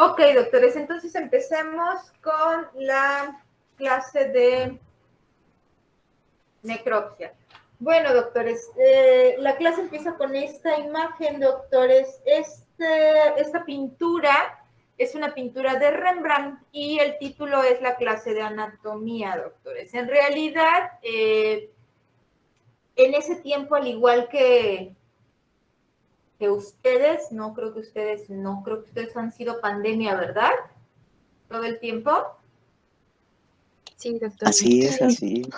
Ok, doctores, entonces empecemos con la clase de necropsia. Bueno, doctores, la clase empieza con esta imagen, doctores. Esta pintura es una pintura de Rembrandt y el título es la clase de anatomía, doctores. En realidad, en ese tiempo, al igual que ustedes, no creo que ustedes han sido pandemia, ¿verdad? Todo el tiempo. Sí, doctor. Así es, así.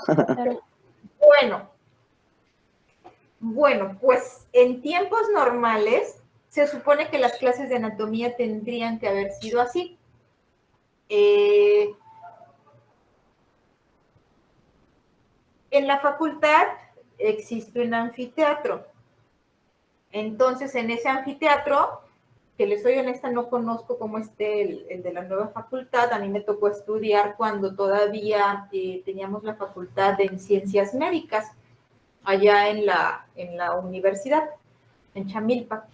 Bueno, pues en tiempos normales se supone que las clases de anatomía tendrían que haber sido así. En la facultad existe un anfiteatro. Entonces, en ese anfiteatro, que les soy honesta, no conozco cómo esté el de la nueva facultad. A mí me tocó estudiar cuando todavía teníamos la facultad en ciencias médicas, allá en la universidad, en Chamilpa.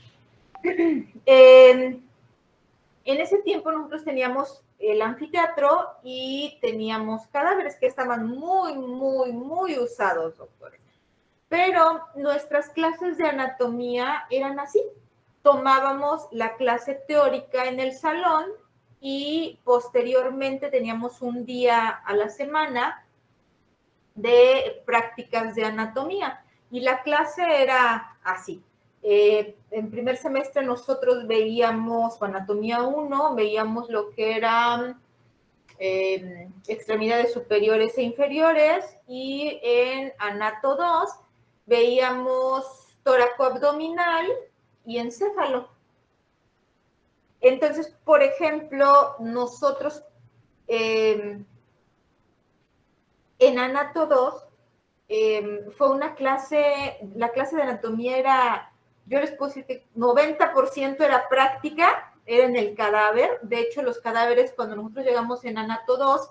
En ese tiempo nosotros teníamos el anfiteatro y teníamos cadáveres que estaban muy usados, doctores. Pero nuestras clases de anatomía eran así. Tomábamos la clase teórica en el salón y posteriormente teníamos un día a la semana de prácticas de anatomía. Y la clase era así. En primer semestre nosotros veíamos anatomía 1, veíamos lo que eran extremidades superiores e inferiores, y en anato 2 veíamos tóraco-abdominal y encéfalo. Entonces, por ejemplo, nosotros en anato 2 fue una clase, la clase de anatomía era, yo les puedo decir que 90% era práctica, era en el cadáver. De hecho, los cadáveres, cuando nosotros llegamos en anato 2,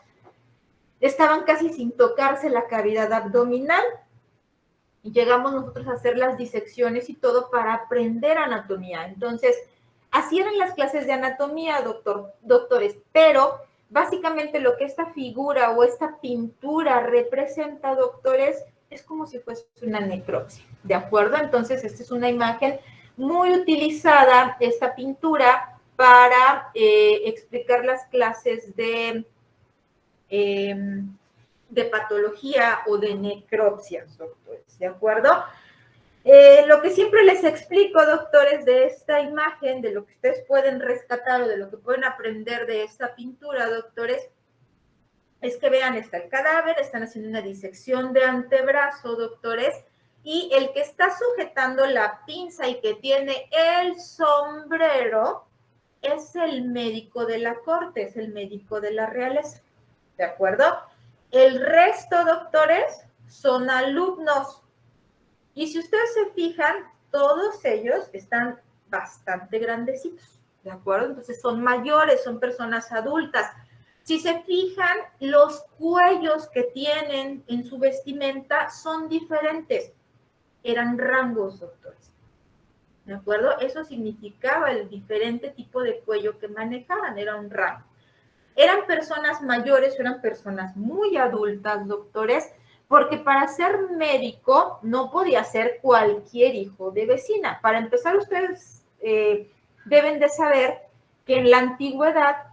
estaban casi sin tocarse la cavidad abdominal. Y llegamos nosotros a hacer las disecciones y todo para aprender anatomía. Entonces, así eran las clases de anatomía, doctores, pero básicamente lo que esta figura o esta pintura representa, doctores, es como si fuese una necropsia, ¿de acuerdo? Entonces, esta es una imagen muy utilizada, esta pintura, para explicar las clases de patología o de necropsias, doctores, ¿de acuerdo? Lo que siempre les explico, doctores, de esta imagen, de lo que ustedes pueden rescatar o de lo que pueden aprender de esta pintura, doctores, es que vean, está el cadáver, están haciendo una disección de antebrazo, doctores, y el que está sujetando la pinza y que tiene el sombrero es el médico de la corte, es el médico de la realeza, ¿de acuerdo? El resto, doctores, son alumnos. Y si ustedes se fijan, todos ellos están bastante grandecitos, ¿de acuerdo? Entonces son mayores, son personas adultas. Si se fijan, los cuellos que tienen en su vestimenta son diferentes. Eran rangos, doctores, ¿de acuerdo? Eso significaba el diferente tipo de cuello que manejaban, era un rango. Eran personas mayores, eran personas muy adultas, doctores, porque para ser médico no podía ser cualquier hijo de vecina. Para empezar, ustedes deben de saber que en la antigüedad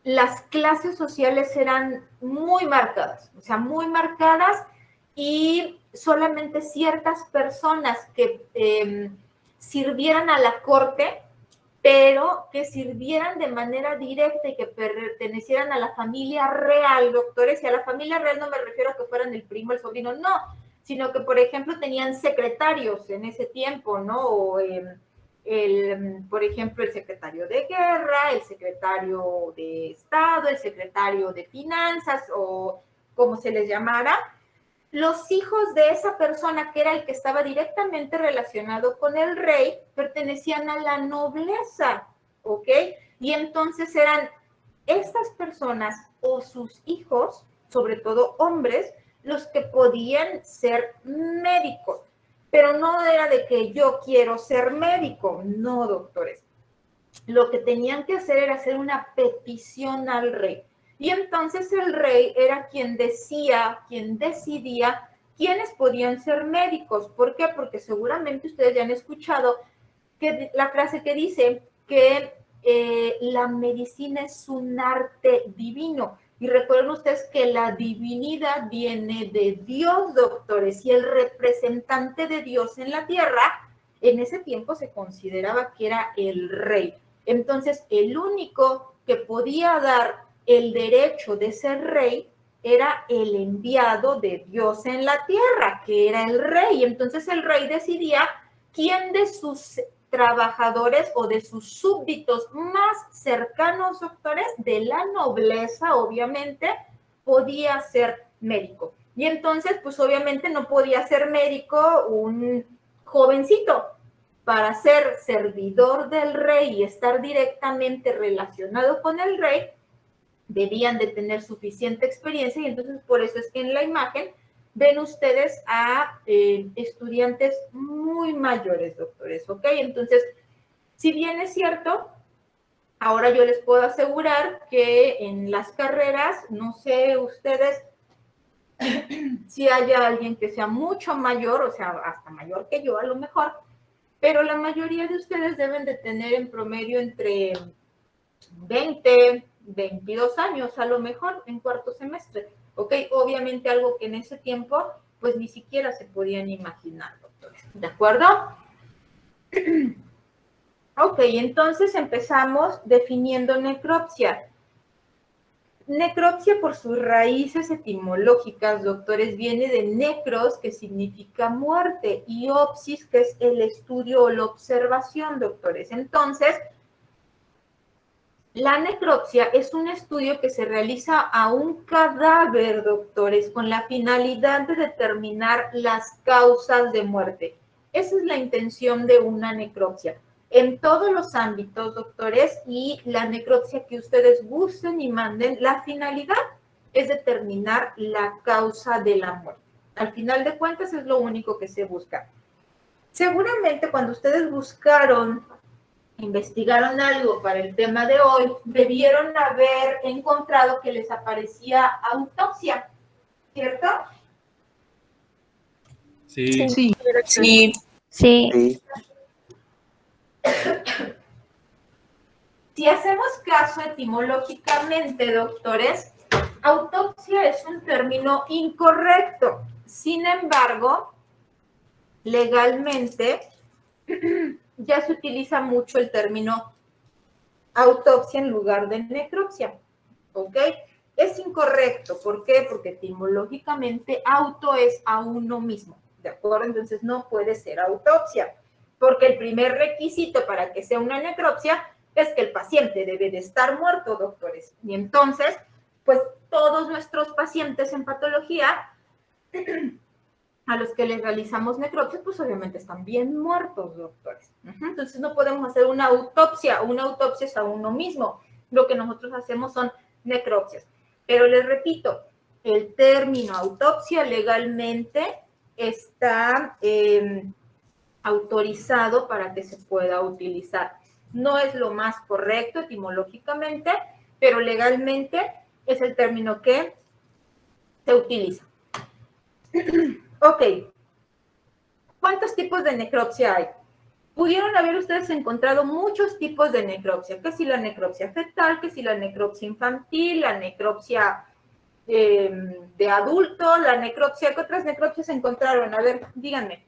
las clases sociales eran muy marcadas, o sea, muy marcadas, y solamente ciertas personas que sirvieran a la corte, pero que sirvieran de manera directa y que pertenecieran a la familia real, doctores. Y a la familia real no me refiero a que fueran el primo, el sobrino, no, sino que, por ejemplo, tenían secretarios en ese tiempo, ¿no? O por ejemplo, el secretario de guerra, el secretario de Estado, el secretario de finanzas, o como se les llamara. Los hijos de esa persona, que era el que estaba directamente relacionado con el rey, pertenecían a la nobleza, ¿ok? Y entonces eran estas personas o sus hijos, sobre todo hombres, los que podían ser médicos. Pero no era de que yo quiero ser médico, no, doctores. lo que tenían que hacer era hacer una petición al rey. Y entonces el rey era quien decía, quien decidía quiénes podían ser médicos. ¿Por qué? Porque seguramente ustedes ya han escuchado que la frase que dice que la medicina es un arte divino. Y recuerden ustedes que la divinidad viene de Dios, doctores, y el representante de Dios en la tierra, en ese tiempo se consideraba que era el rey. Entonces, el único que podía dar el derecho de ser rey era el enviado de Dios en la tierra, que era el rey. Entonces, el rey decidía quién de sus trabajadores o de sus súbditos más cercanos, doctores, de la nobleza, obviamente, podía ser médico. Y entonces, pues obviamente no podía ser médico un jovencito. Para ser servidor del rey y estar directamente relacionado con el rey, debían de tener suficiente experiencia, y entonces por eso es que en la imagen ven ustedes a estudiantes muy mayores, doctores, ¿ok? Entonces, si bien es cierto, ahora yo les puedo asegurar que en las carreras, no sé ustedes si haya alguien que sea mucho mayor, o sea, hasta mayor que yo a lo mejor, pero la mayoría de ustedes deben de tener en promedio entre 20, 22 años a lo mejor en cuarto semestre, ¿ok? Obviamente algo que en ese tiempo pues ni siquiera se podían imaginar, doctores, ¿de acuerdo? Ok, entonces empezamos definiendo necropsia. Necropsia, por sus raíces etimológicas, doctores, viene de necros, que significa muerte, y opsis, que es el estudio o la observación, doctores. Entonces, la necropsia es un estudio que se realiza a un cadáver, doctores, con la finalidad de determinar las causas de muerte. Esa es la intención de una necropsia. En todos los ámbitos, doctores, y la necropsia que ustedes gusten y manden, la finalidad es determinar la causa de la muerte. Al final de cuentas es lo único que se busca. Seguramente cuando ustedes investigaron algo para el tema de hoy, debieron haber encontrado que les aparecía autopsia, ¿cierto? Sí. Sí. Sí. Sí. Si hacemos caso etimológicamente, doctores, autopsia es un término incorrecto. Sin embargo, legalmente ya se utiliza mucho el término autopsia en lugar de necropsia, ¿ok? Es incorrecto, ¿por qué? Porque etimológicamente auto es a uno mismo, ¿de acuerdo? Entonces no puede ser autopsia, porque el primer requisito para que sea una necropsia es que el paciente debe de estar muerto, doctores. Y entonces, pues todos nuestros pacientes en patología a los que les realizamos necropsia, pues obviamente están bien muertos, doctores. Entonces no podemos hacer una autopsia es a uno mismo. Lo que nosotros hacemos son necropsias. Pero les repito, el término autopsia legalmente está autorizado para que se pueda utilizar. No es lo más correcto etimológicamente, pero legalmente es el término que se utiliza. Ok. ¿Cuántos tipos de necropsia hay? Pudieron haber ustedes encontrado muchos tipos de necropsia, que si la necropsia fetal, que si la necropsia infantil, la necropsia de adulto, la necropsia, ¿qué otras necropsias encontraron? A ver, díganme.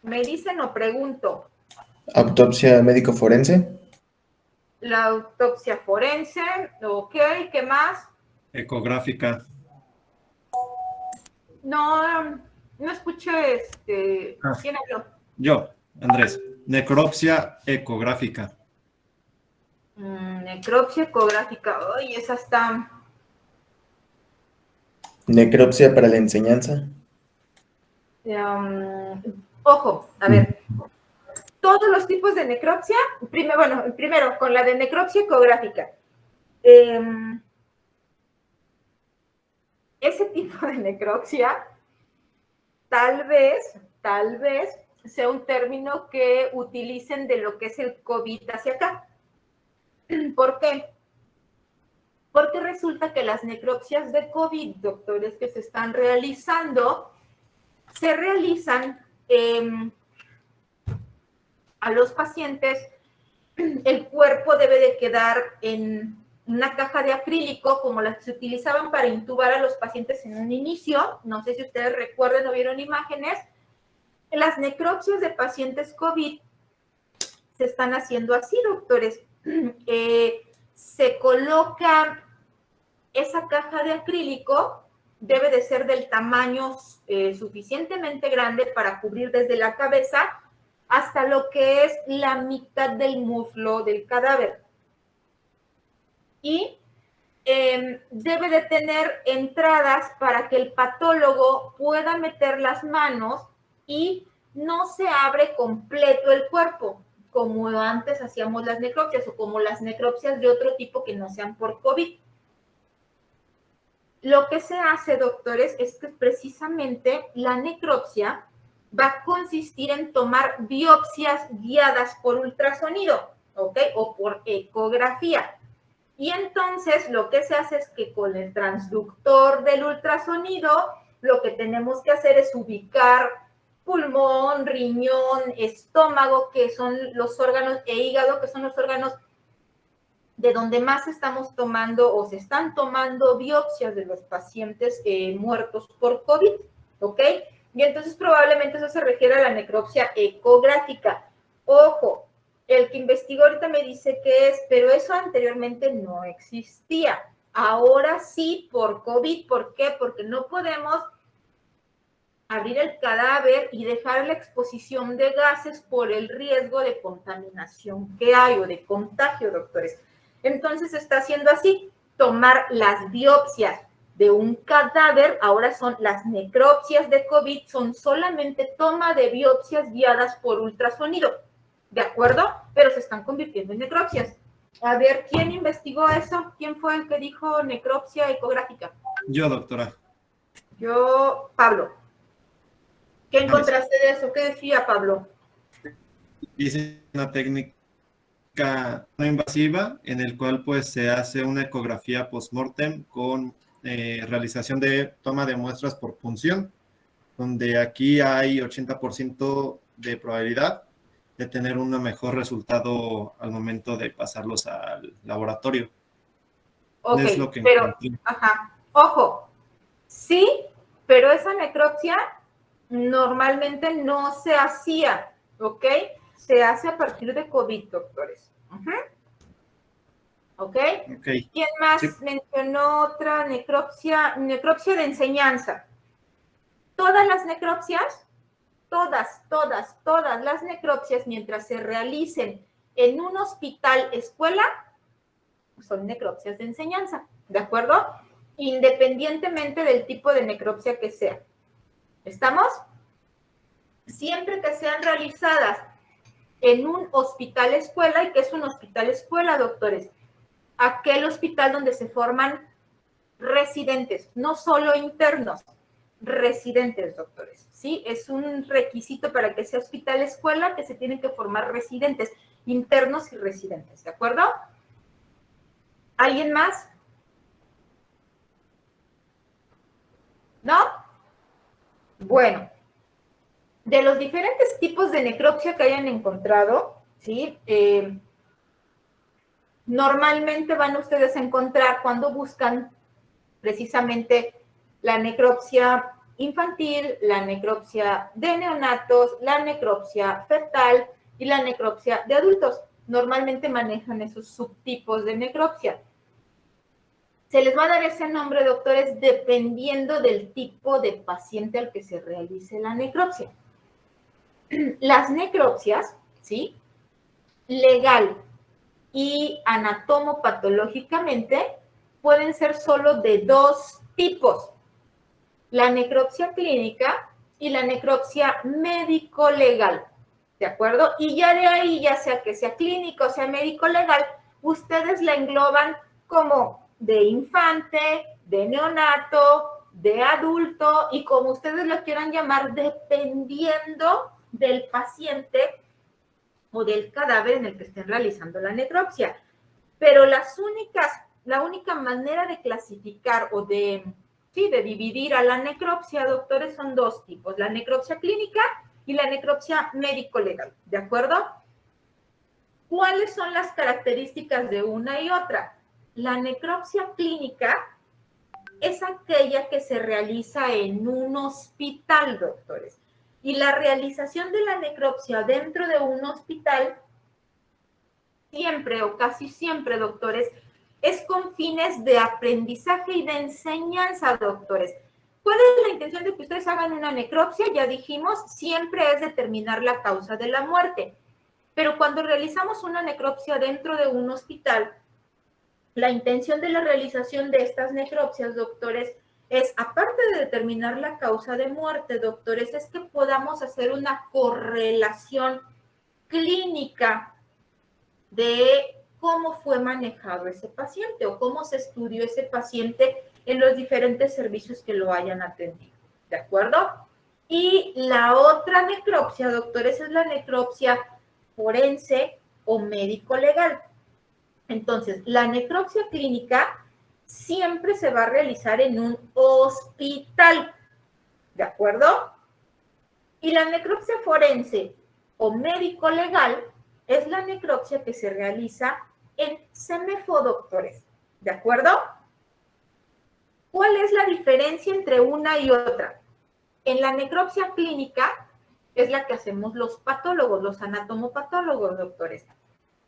¿Me dicen o pregunto? Autopsia médico forense. La autopsia forense, ok, ¿qué más? Ecográfica. No escuché, ¿quién habló? Yo, Andrés. Necropsia ecográfica. Necropsia ecográfica, ay, esa está... Necropsia para la enseñanza. Ojo, a ver, todos los tipos de necropsia, primero con la de necropsia ecográfica. Ese tipo de necropsia, tal vez sea un término que utilicen de lo que es el COVID hacia acá. ¿Por qué? Porque resulta que las necropsias de COVID, doctores, que se están realizando, se realizan a los pacientes, el cuerpo debe de quedar en una caja de acrílico, como las que se utilizaban para intubar a los pacientes en un inicio. No sé si ustedes recuerdan o vieron imágenes. Las necropsias de pacientes COVID se están haciendo así, doctores. Se coloca esa caja de acrílico, debe de ser del tamaño suficientemente grande para cubrir desde la cabeza hasta lo que es la mitad del muslo del cadáver. Y debe de tener entradas para que el patólogo pueda meter las manos y no se abre completo el cuerpo, como antes hacíamos las necropsias o como las necropsias de otro tipo que no sean por COVID. Lo que se hace, doctores, es que precisamente la necropsia va a consistir en tomar biopsias guiadas por ultrasonido, ¿ok? O por ecografía. Y entonces lo que se hace es que con el transductor del ultrasonido, lo que tenemos que hacer es ubicar pulmón, riñón, estómago, que son los órganos, e hígado, que son los órganos de donde más estamos tomando o se están tomando biopsias de los pacientes muertos por COVID, ¿ok? Y entonces probablemente eso se refiere a la necropsia ecográfica. Ojo, el que investigó ahorita me dice que es, pero eso anteriormente no existía. Ahora sí, por COVID. ¿Por qué? Porque no podemos abrir el cadáver y dejar la exposición de gases por el riesgo de contaminación que hay o de contagio, doctores. Entonces se está haciendo así, tomar las biopsias de un cadáver, ahora son las necropsias de COVID, son solamente toma de biopsias guiadas por ultrasonido, ¿de acuerdo? Pero se están convirtiendo en necropsias. A ver, ¿quién investigó eso? ¿Quién fue el que dijo necropsia ecográfica? Yo, doctora. Yo, Pablo. ¿Qué encontraste de eso? ¿Qué decía Pablo? Dice una técnica no invasiva en el cual pues se hace una ecografía post-mortem con realización de toma de muestras por punción, donde aquí hay 80% de probabilidad de tener un mejor resultado al momento de pasarlos al laboratorio. Ok, Es lo que pero, ajá, ojo, sí, pero esa necropsia normalmente no se hacía, ¿ok? Se hace a partir de COVID, doctores. ¿Ok? ¿Quién más mencionó otra necropsia? Necropsia de enseñanza. Todas las necropsias, todas las necropsias, mientras se realicen en un hospital escuela, son necropsias de enseñanza, ¿de acuerdo? Independientemente del tipo de necropsia que sea. ¿Estamos? Siempre que sean realizadas en un hospital escuela. ¿Y qué es un hospital escuela, doctores? Aquel hospital donde se forman residentes, no solo internos, residentes, doctores, ¿sí? Es un requisito para que sea hospital escuela que se tienen que formar residentes, internos y residentes, ¿de acuerdo? ¿Alguien más? ¿No? Bueno, de los diferentes tipos de necropsia que hayan encontrado, ¿sí? Normalmente van ustedes a encontrar cuando buscan precisamente la necropsia infantil, la necropsia de neonatos, la necropsia fetal y la necropsia de adultos. Normalmente manejan esos subtipos de necropsia. Se les va a dar ese nombre, doctores, dependiendo del tipo de paciente al que se realice la necropsia. Las necropsias, ¿sí? Legal y anatomopatológicamente pueden ser solo de dos tipos: la necropsia clínica y la necropsia médico-legal, ¿de acuerdo? Y ya de ahí, ya sea que sea clínico o sea médico-legal, ustedes la engloban como de infante, de neonato, de adulto y como ustedes lo quieran llamar, dependiendo del paciente o del cadáver en el que estén realizando la necropsia. Pero la única manera de clasificar o de dividir a la necropsia, doctores, son dos tipos, la necropsia clínica y la necropsia médico-legal, ¿de acuerdo? ¿Cuáles son las características de una y otra? La necropsia clínica es aquella que se realiza en un hospital, doctores. Y la realización de la necropsia dentro de un hospital, siempre o casi siempre, doctores, es con fines de aprendizaje y de enseñanza, doctores. ¿Cuál es la intención de que ustedes hagan una necropsia? Ya dijimos, siempre es determinar la causa de la muerte. Pero cuando realizamos una necropsia dentro de un hospital, la intención de la realización de estas necropsias, doctores, es, aparte de determinar la causa de muerte, doctores, es que podamos hacer una correlación clínica de cómo fue manejado ese paciente o cómo se estudió ese paciente en los diferentes servicios que lo hayan atendido, ¿de acuerdo? Y la otra necropsia, doctores, es la necropsia forense o médico-legal. Entonces, la necropsia clínica siempre se va a realizar en un hospital, ¿de acuerdo? Y la necropsia forense o médico-legal es la necropsia que se realiza en CEMEFO, doctores, ¿de acuerdo? ¿Cuál es la diferencia entre una y otra? En la necropsia clínica es la que hacemos los patólogos, los anatomopatólogos, doctores.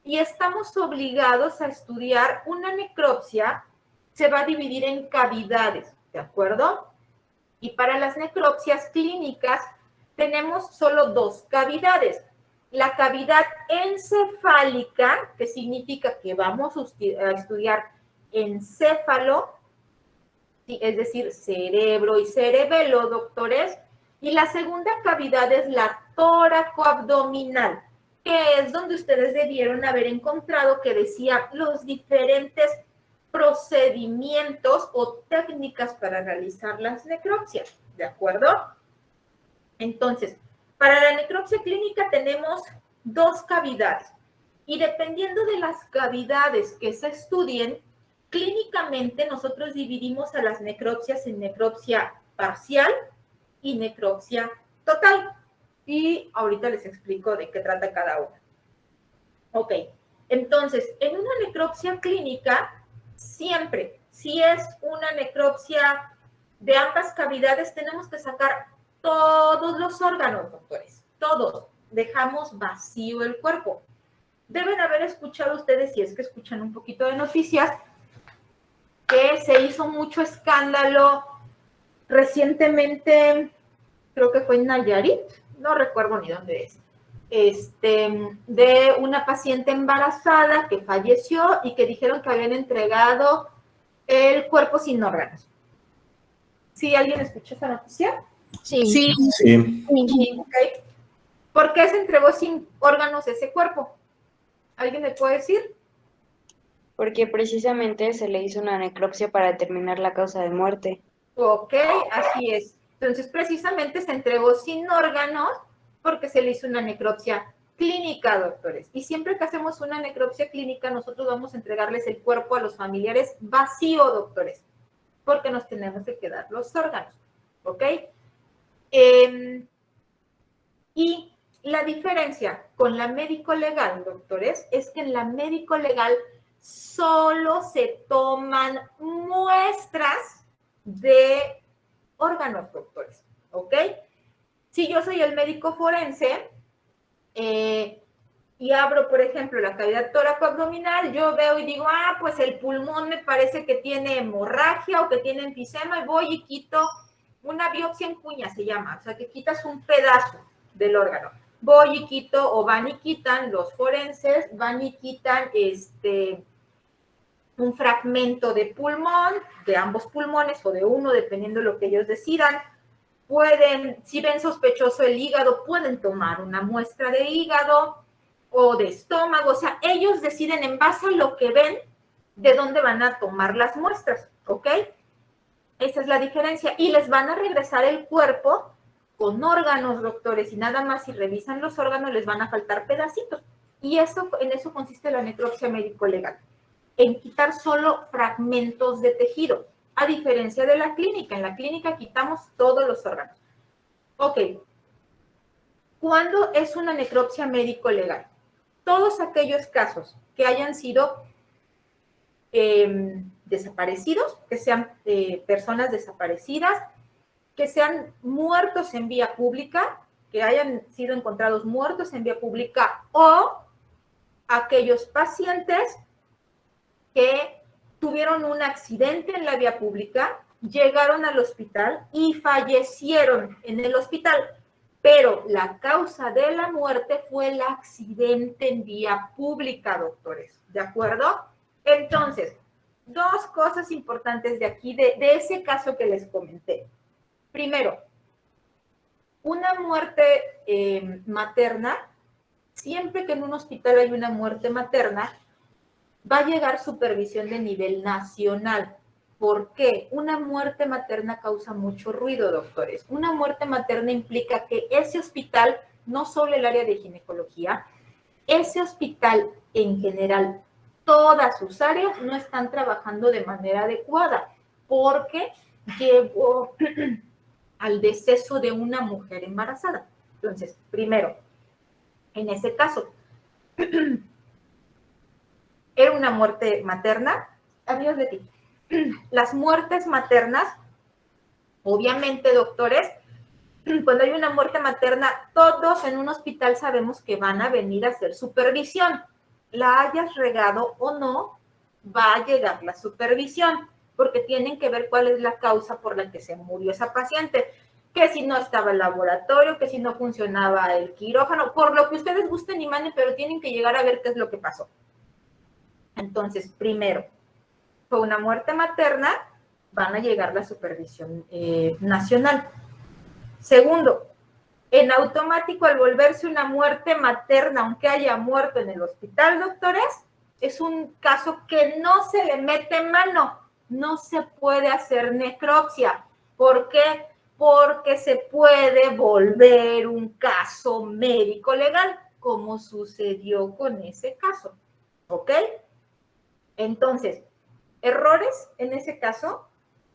Y estamos obligados a estudiar una necropsia, se va a dividir en cavidades, ¿de acuerdo? Y para las necropsias clínicas tenemos solo dos cavidades. La cavidad encefálica, que significa que vamos a estudiar encéfalo, es decir, cerebro y cerebelo, doctores. Y la segunda cavidad es la tóraco-abdominal, que es donde ustedes debieron haber encontrado que decía los diferentes procedimientos o técnicas para realizar las necropsias, ¿de acuerdo? Entonces, para la necropsia clínica tenemos dos cavidades y dependiendo de las cavidades que se estudien, clínicamente nosotros dividimos a las necropsias en necropsia parcial y necropsia total. Y ahorita les explico de qué trata cada una. Ok, entonces, en una necropsia clínica, siempre, si es una necropsia de ambas cavidades, tenemos que sacar todos los órganos, doctores, todos. Dejamos vacío el cuerpo. Deben haber escuchado ustedes, si es que escuchan un poquito de noticias, que se hizo mucho escándalo recientemente, creo que fue en Nayarit, no recuerdo ni dónde es, de una paciente embarazada que falleció y que dijeron que habían entregado el cuerpo sin órganos. ¿Sí alguien escuchó esa noticia? Sí. Okay. ¿Por qué se entregó sin órganos ese cuerpo? ¿Alguien me puede decir? Porque precisamente se le hizo una necropsia para determinar la causa de muerte. Ok, así es. Entonces, precisamente se entregó sin órganos porque se le hizo una necropsia clínica, doctores. Y siempre que hacemos una necropsia clínica, nosotros vamos a entregarles el cuerpo a los familiares vacío, doctores, porque nos tenemos que quedar los órganos, ¿ok? Y la diferencia con la médico-legal, doctores, es que en la médico-legal solo se toman muestras de órganos, doctores, ¿ok? Si yo soy el médico forense y abro, por ejemplo, la cavidad tóraco-abdominal, yo veo y digo, pues el pulmón me parece que tiene hemorragia o que tiene enfisema y voy y quito una biopsia en cuña, se llama, o sea, que quitas un pedazo del órgano. Voy y quito, o van y quitan los forenses, van y quitan un fragmento de pulmón, de ambos pulmones o de uno, dependiendo de lo que ellos decidan. Pueden, si ven sospechoso el hígado, pueden tomar una muestra de hígado o de estómago. O sea, ellos deciden en base a lo que ven de dónde van a tomar las muestras, ¿ok? Esa es la diferencia. Y les van a regresar el cuerpo con órganos, doctores, y nada más si revisan los órganos les van a faltar pedacitos. Y en eso consiste la necropsia médico-legal, en quitar solo fragmentos de tejido, a diferencia de la clínica. En la clínica quitamos todos los órganos. Ok. ¿Cuándo es una necropsia médico-legal? Todos aquellos casos que hayan sido desaparecidos, que sean personas desaparecidas, que sean muertos en vía pública, que hayan sido encontrados muertos en vía pública, o aquellos pacientes que tuvieron un accidente en la vía pública, llegaron al hospital y fallecieron en el hospital, pero la causa de la muerte fue el accidente en vía pública, doctores, ¿de acuerdo? Entonces, dos cosas importantes de aquí, de ese caso que les comenté. Primero, una muerte materna, siempre que en un hospital hay una muerte materna, va a llegar supervisión de nivel nacional. ¿Por qué? Una muerte materna causa mucho ruido, doctores. Una muerte materna implica que ese hospital, no solo el área de ginecología, ese hospital en general, todas sus áreas no están trabajando de manera adecuada porque llevó al deceso de una mujer embarazada. Entonces, primero, en ese caso, era una muerte materna. Amigos de ti, las muertes maternas, obviamente, doctores, cuando hay una muerte materna, todos en un hospital sabemos que van a venir a hacer supervisión. La hayas regado o no, va a llegar la supervisión, porque tienen que ver cuál es la causa por la que se murió esa paciente, que si no estaba el laboratorio, que si no funcionaba el quirófano, por lo que ustedes gusten y manden, pero tienen que llegar a ver qué es lo que pasó. Entonces, primero, fue una muerte materna, van a llegar la supervisión nacional. Segundo, en automático, al volverse una muerte materna, aunque haya muerto en el hospital, doctores, es un caso que no se le mete mano, no se puede hacer necropsia. ¿Por qué? Porque se puede volver un caso médico legal, como sucedió con ese caso. ¿Ok? Entonces, errores en ese caso,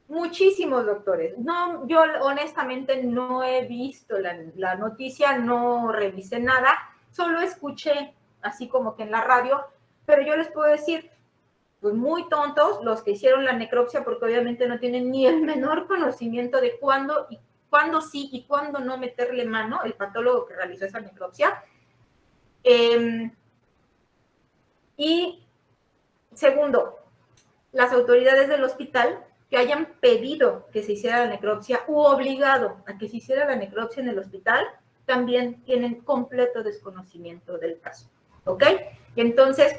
muchísimos, doctores. No, yo honestamente no he visto la noticia, no revisé nada, solo escuché así como que en la radio, pero yo les puedo decir, pues muy tontos los que hicieron la necropsia, porque obviamente no tienen ni el menor conocimiento de cuándo sí y cuándo no meterle mano, el patólogo que realizó esa necropsia. Y segundo, las autoridades del hospital que hayan pedido que se hiciera la necropsia u obligado a que se hiciera la necropsia en el hospital, también tienen completo desconocimiento del caso. ¿Ok? Entonces,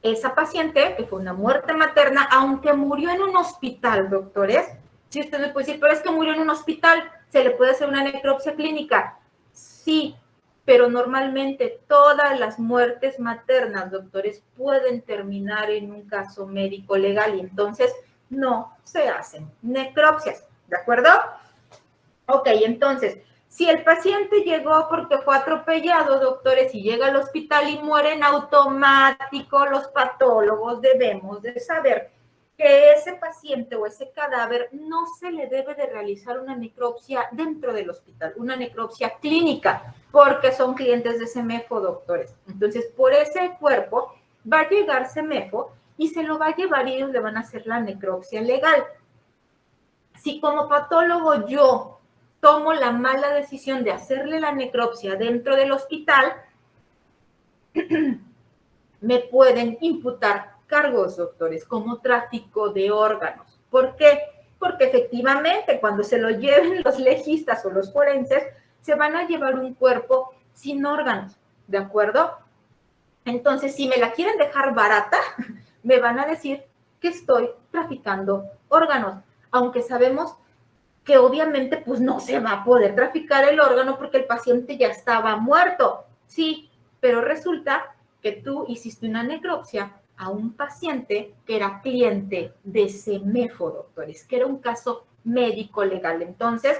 esa paciente, que fue una muerte materna, aunque murió en un hospital, doctores, si usted me puede decir, pero es que murió en un hospital, ¿se le puede hacer una necropsia clínica? Sí, pero normalmente todas las muertes maternas, doctores, pueden terminar en un caso médico legal y entonces no se hacen necropsias, ¿de acuerdo? Ok, entonces, si el paciente llegó porque fue atropellado, doctores, y llega al hospital y muere en automático, los patólogos debemos de saber que ese paciente o ese cadáver no se le debe de realizar una necropsia dentro del hospital, una necropsia clínica, porque son clientes de CEMEFO, doctores. Entonces, por ese cuerpo va a llegar CEMEFO y se lo va a llevar y ellos le van a hacer la necropsia legal. Si como patólogo yo tomo la mala decisión de hacerle la necropsia dentro del hospital, me pueden imputar cargos, doctores, como tráfico de órganos. ¿Por qué? Porque efectivamente cuando se lo lleven los legistas o los forenses, se van a llevar un cuerpo sin órganos, ¿de acuerdo? Entonces, si me la quieren dejar barata, me van a decir que estoy traficando órganos, aunque sabemos que obviamente pues no se va a poder traficar el órgano porque el paciente ya estaba muerto. Sí, pero resulta que tú hiciste una necropsia a un paciente que era cliente de CEMEFO, doctores, que era un caso médico legal. Entonces,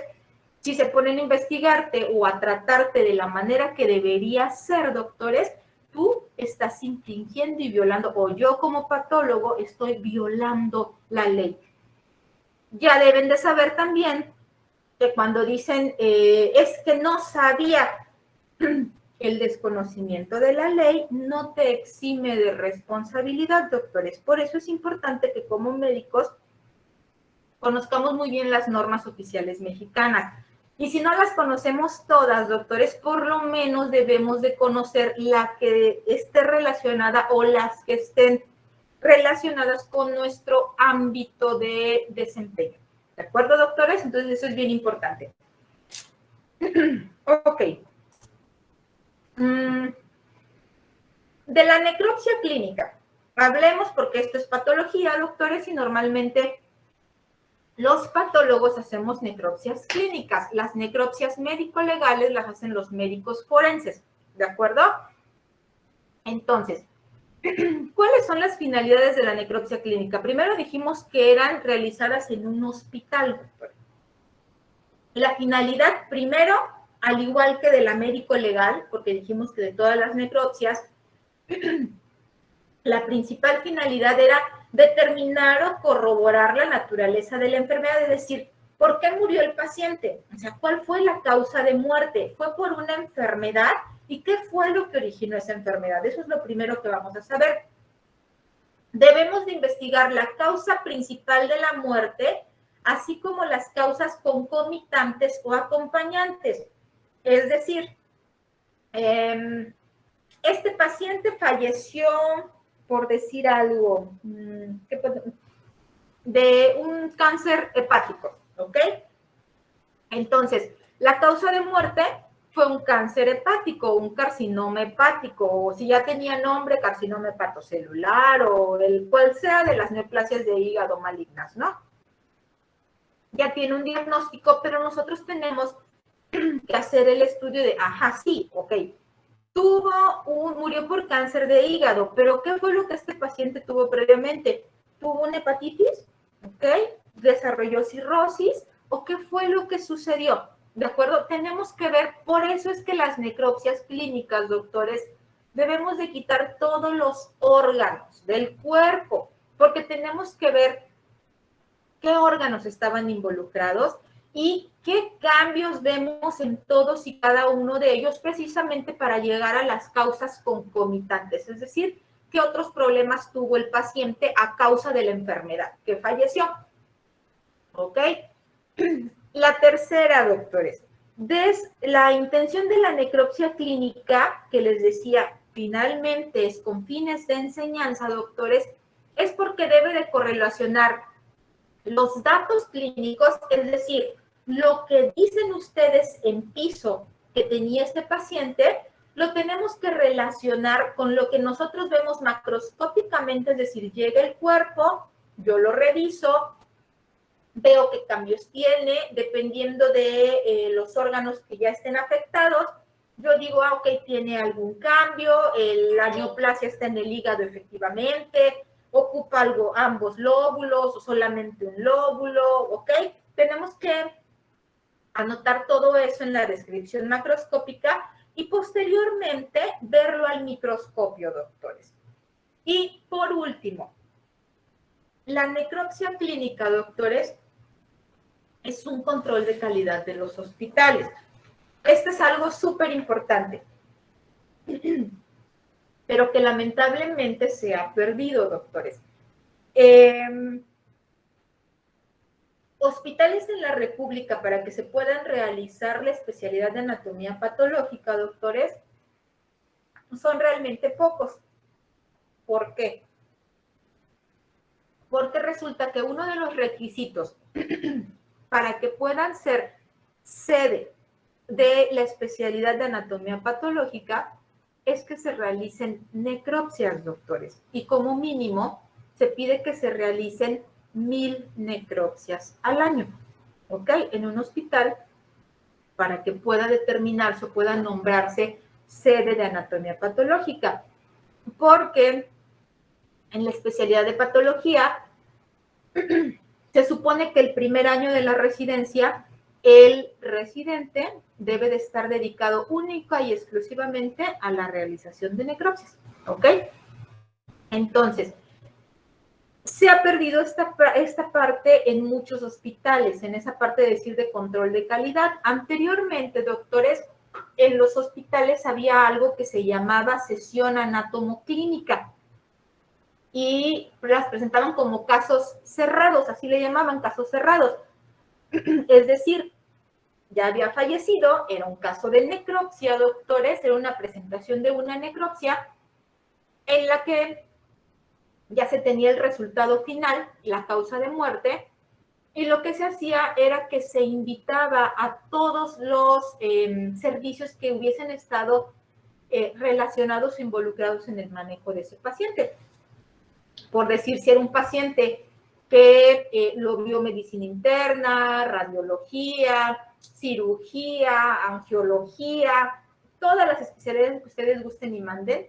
Si se ponen a investigarte o a tratarte de la manera que debería ser, doctores, tú estás infringiendo y violando, o yo como patólogo estoy violando la ley. Ya deben de saber también que cuando dicen es que no sabía, el desconocimiento de la ley no te exime de responsabilidad, doctores. Por eso es importante que como médicos conozcamos muy bien las normas oficiales mexicanas. Y si no las conocemos todas, doctores, por lo menos debemos de conocer la que esté relacionada o las que estén relacionadas con nuestro ámbito de desempeño. ¿De acuerdo, doctores? Entonces eso es bien importante. Ok. De la necropsia clínica. Hablemos porque esto es patología, doctores, y normalmente los patólogos hacemos necropsias clínicas. Las necropsias médico-legales las hacen los médicos forenses, ¿de acuerdo? Entonces, ¿cuáles son las finalidades de la necropsia clínica? Primero dijimos que eran realizadas en un hospital. La finalidad, primero, al igual que de la médico-legal, porque dijimos que de todas las necropsias, la principal finalidad era determinar o corroborar la naturaleza de la enfermedad, es decir, ¿por qué murió el paciente? O sea, ¿cuál fue la causa de muerte? ¿Fue por una enfermedad? ¿Y qué fue lo que originó esa enfermedad? Eso es lo primero que vamos a saber. Debemos de investigar la causa principal de la muerte, así como las causas concomitantes o acompañantes. Es decir, este paciente falleció, por decir algo, de un cáncer hepático, ¿ok? Entonces, la causa de muerte fue un cáncer hepático, un carcinoma hepático, o si ya tenía nombre, carcinoma hepatocelular, o el cual sea de las neoplasias de hígado malignas, ¿no? Ya tiene un diagnóstico, pero nosotros tenemos que hacer el estudio de, ajá, sí, ok, murió por cáncer de hígado, pero ¿qué fue lo que este paciente tuvo previamente? ¿Tuvo una hepatitis? ¿Ok? ¿Desarrolló cirrosis? ¿O qué fue lo que sucedió? ¿De acuerdo? Tenemos que ver, por eso es que las necropsias clínicas, doctores, debemos de quitar todos los órganos del cuerpo, porque tenemos que ver qué órganos estaban involucrados y qué cambios vemos en todos y cada uno de ellos precisamente para llegar a las causas concomitantes, es decir, qué otros problemas tuvo el paciente a causa de la enfermedad que falleció. ¿Ok? La tercera, doctores, la intención de la necropsia clínica, que les decía, finalmente es con fines de enseñanza, doctores, es porque debe de correlacionar los datos clínicos, es decir, lo que dicen ustedes en piso que tenía este paciente, lo tenemos que relacionar con lo que nosotros vemos macroscópicamente, es decir, llega el cuerpo, yo lo reviso, veo qué cambios tiene, dependiendo de los órganos que ya estén afectados, yo digo, ok, tiene algún cambio, la neoplasia está en el hígado efectivamente, ocupa ambos lóbulos o solamente un lóbulo, ¿ok? Tenemos que anotar todo eso en la descripción macroscópica y posteriormente verlo al microscopio, doctores. Y por último, la necropsia clínica, doctores, es un control de calidad de los hospitales. Esto es algo súper importante, pero que lamentablemente se ha perdido, doctores. Hospitales en la República para que se puedan realizar la especialidad de anatomía patológica, doctores, son realmente pocos. ¿Por qué? Porque resulta que uno de los requisitos para que puedan ser sede de la especialidad de anatomía patológica es que se realicen necropsias, doctores. Y como mínimo se pide que se realicen 1000 necropsias al año, ¿ok? En un hospital para que pueda determinarse o pueda nombrarse sede de anatomía patológica. Porque en la especialidad de patología se supone que el primer año de la residencia el residente debe de estar dedicado única y exclusivamente a la realización de necropsias, ¿ok? Entonces, se ha perdido esta parte en muchos hospitales, en esa parte de decir de control de calidad. Anteriormente, doctores, en los hospitales había algo que se llamaba sesión anatomoclínica y las presentaban como casos cerrados, así le llamaban, casos cerrados. Es decir, ya había fallecido, era un caso de necropsia, doctores, era una presentación de una necropsia en la que ya se tenía el resultado final, la causa de muerte, y lo que se hacía era que se invitaba a todos los servicios que hubiesen estado relacionados o involucrados en el manejo de ese paciente. Por decir, si era un paciente que lo vio medicina interna, radiología, cirugía, angiología, todas las especialidades que ustedes gusten y manden,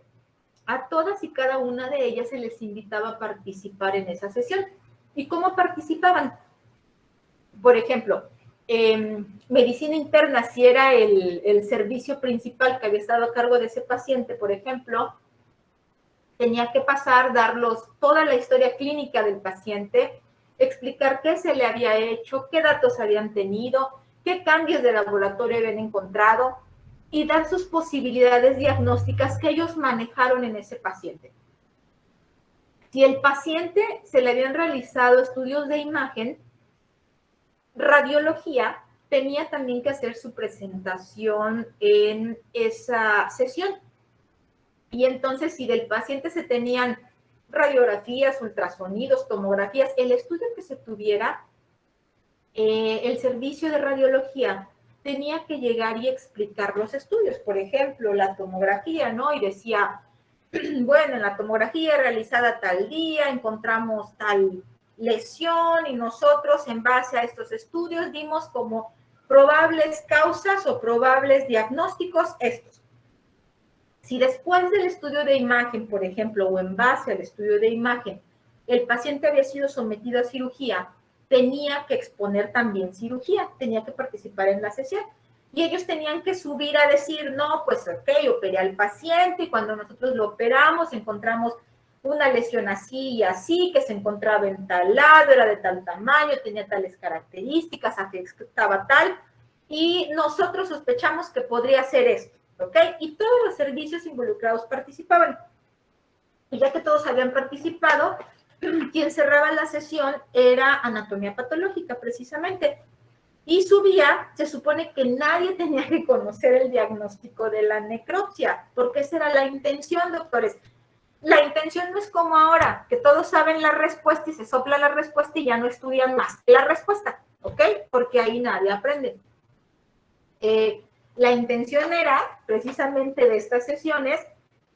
a todas y cada una de ellas se les invitaba a participar en esa sesión. ¿Y cómo participaban? Por ejemplo, medicina interna, si era el servicio principal que había estado a cargo de ese paciente, por ejemplo, tenía que pasar, darlos toda la historia clínica del paciente, explicar qué se le había hecho, qué datos habían tenido, qué cambios de laboratorio habían encontrado, y dar sus posibilidades diagnósticas que ellos manejaron en ese paciente. Si el paciente se le habían realizado estudios de imagen, radiología tenía también que hacer su presentación en esa sesión. Y entonces, si del paciente se tenían radiografías, ultrasonidos, tomografías, el estudio que se tuviera, el servicio de radiología tenía que llegar y explicar los estudios. Por ejemplo, la tomografía, ¿no? Y decía, bueno, en la tomografía realizada tal día encontramos tal lesión y nosotros en base a estos estudios dimos como probables causas o probables diagnósticos estos. Si después del estudio de imagen, por ejemplo, o en base al estudio de imagen, el paciente había sido sometido a cirugía, tenía que exponer también cirugía, tenía que participar en la sesión. Y ellos tenían que subir a decir, no, pues ok, operé al paciente y cuando nosotros lo operamos encontramos una lesión así y así, que se encontraba en tal lado, era de tal tamaño, tenía tales características, afectaba tal, y nosotros sospechamos que podría ser esto, ¿ok? Y todos los servicios involucrados participaban. Y ya que todos habían participado, quien cerraba la sesión era anatomía patológica, precisamente. Y subía, se supone que nadie tenía que conocer el diagnóstico de la necropsia, porque esa era la intención, doctores. La intención no es como ahora, que todos saben la respuesta y se sopla la respuesta y ya no estudian más la respuesta, ¿ok? Porque ahí nadie aprende. La intención era, precisamente de estas sesiones,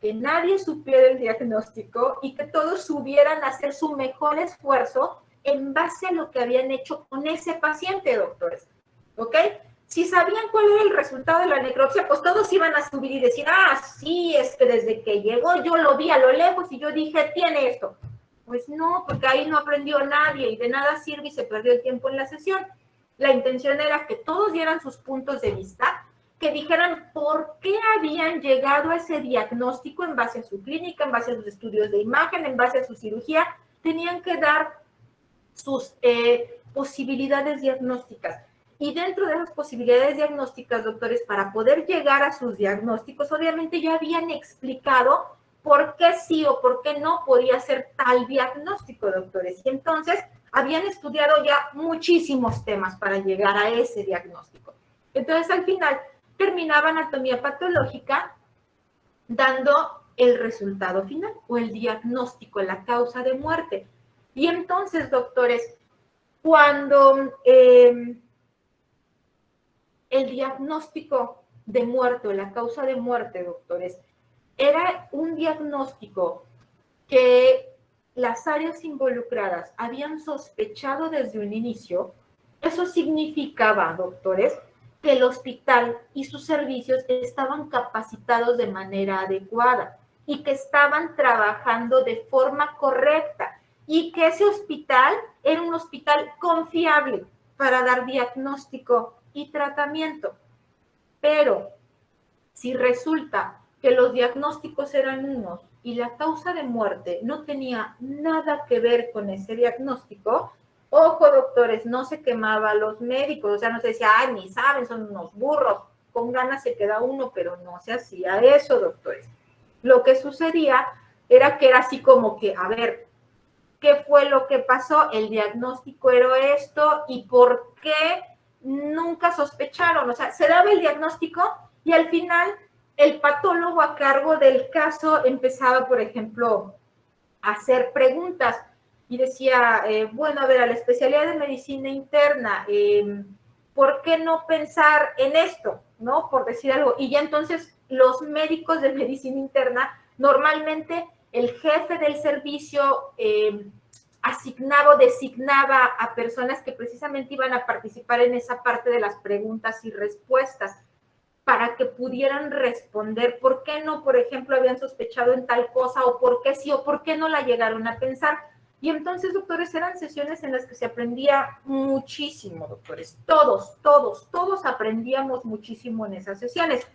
que nadie supiera el diagnóstico y que todos subieran a hacer su mejor esfuerzo en base a lo que habían hecho con ese paciente, doctores, ¿ok? Si sabían cuál era el resultado de la necropsia, pues todos iban a subir y decir, ah, sí, es que desde que llegó yo lo vi a lo lejos y yo dije, tiene esto. Pues no, porque ahí no aprendió nadie y de nada sirve y se perdió el tiempo en la sesión. La intención era que todos dieran sus puntos de vista, que dijeran por qué habían llegado a ese diagnóstico en base a su clínica, en base a sus estudios de imagen, en base a su cirugía. Tenían que dar sus posibilidades diagnósticas. Y dentro de esas posibilidades diagnósticas, doctores, para poder llegar a sus diagnósticos, obviamente ya habían explicado por qué sí o por qué no podía ser tal diagnóstico, doctores. Y entonces habían estudiado ya muchísimos temas para llegar a ese diagnóstico. Entonces, al final, terminaba anatomía patológica dando el resultado final o el diagnóstico, la causa de muerte. Y entonces, doctores, cuando el diagnóstico de muerte o la causa de muerte, doctores, era un diagnóstico que las áreas involucradas habían sospechado desde un inicio, eso significaba, doctores, que el hospital y sus servicios estaban capacitados de manera adecuada y que estaban trabajando de forma correcta y que ese hospital era un hospital confiable para dar diagnóstico y tratamiento. Pero si resulta que los diagnósticos eran unos y la causa de muerte no tenía nada que ver con ese diagnóstico, ojo, doctores, no se quemaba a los médicos, o sea, no se decía, ay, ni saben, son unos burros, con ganas se queda uno, pero no se hacía eso, doctores. Lo que sucedía era que era así como que, a ver, ¿qué fue lo que pasó? El diagnóstico era esto, ¿y por qué nunca sospecharon? O sea, se daba el diagnóstico y al final el patólogo a cargo del caso empezaba, por ejemplo, a hacer preguntas y decía, bueno, a ver, a la especialidad de medicina interna, ¿por qué no pensar en esto? ¿No? Por decir algo. Y ya entonces los médicos de medicina interna, normalmente el jefe del servicio asignaba o designaba a personas que precisamente iban a participar en esa parte de las preguntas y respuestas para que pudieran responder por qué no, por ejemplo, habían sospechado en tal cosa, o por qué sí, o por qué no la llegaron a pensar. Y entonces, doctores, eran sesiones en las que se aprendía muchísimo, doctores. Todos aprendíamos muchísimo en esas sesiones.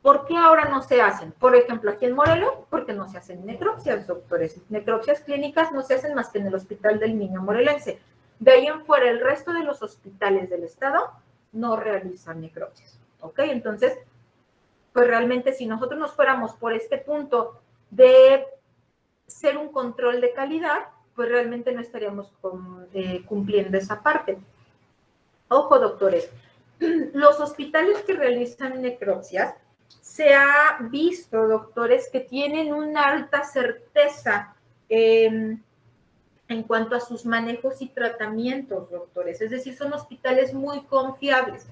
¿Por qué ahora no se hacen? Por ejemplo, aquí en Morelos, porque no se hacen necropsias, doctores. Necropsias clínicas no se hacen más que en el Hospital del Niño Morelense. De ahí en fuera, el resto de los hospitales del estado no realizan necropsias, ¿ok? Entonces, pues realmente si nosotros nos fuéramos por este punto de ser un control de calidad, pues realmente no estaríamos cumpliendo esa parte. Ojo, doctores, los hospitales que realizan necropsias, se ha visto, doctores, que tienen una alta certeza en cuanto a sus manejos y tratamientos, doctores. Es decir, son hospitales muy confiables.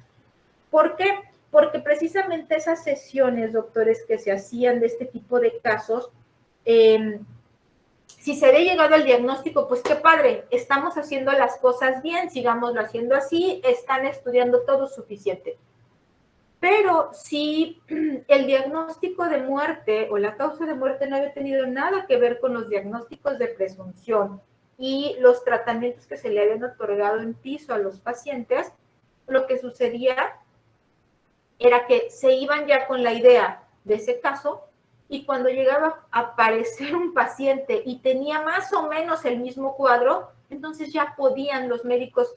¿Por qué? Porque precisamente esas sesiones, doctores, que se hacían de este tipo de casos, si se había llegado al diagnóstico, pues qué padre, estamos haciendo las cosas bien, sigámoslo haciendo así, están estudiando todo suficiente. Pero si el diagnóstico de muerte o la causa de muerte no había tenido nada que ver con los diagnósticos de presunción y los tratamientos que se le habían otorgado en piso a los pacientes, lo que sucedía era que se iban ya con la idea de ese caso y cuando llegaba a aparecer un paciente y tenía más o menos el mismo cuadro, entonces ya podían los médicos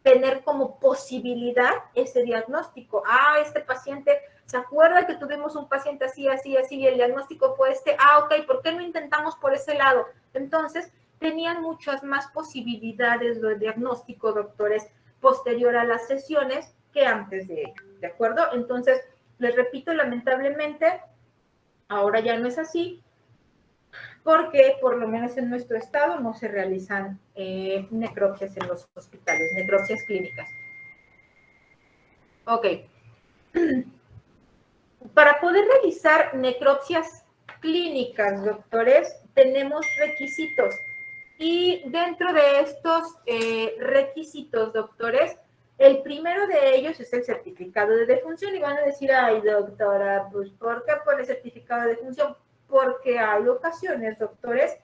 tener como posibilidad ese diagnóstico. Ah, este paciente, ¿se acuerda que tuvimos un paciente así, así, así, y el diagnóstico fue este? Ah, ok, ¿por qué no intentamos por ese lado? Entonces, tenían muchas más posibilidades de diagnóstico, doctores, posterior a las sesiones que antes de ello, ¿de acuerdo? Entonces, les repito, lamentablemente, ahora ya no es así, porque por lo menos en nuestro estado no se realizan necropsias en los hospitales, necropsias clínicas. Ok. Para poder realizar necropsias clínicas, doctores, tenemos requisitos. Y dentro de estos requisitos, doctores, el primero de ellos es el certificado de defunción. Y van a decir, ay, doctora, pues, ¿por qué pone certificado de defunción? Porque hay ocasiones, doctores,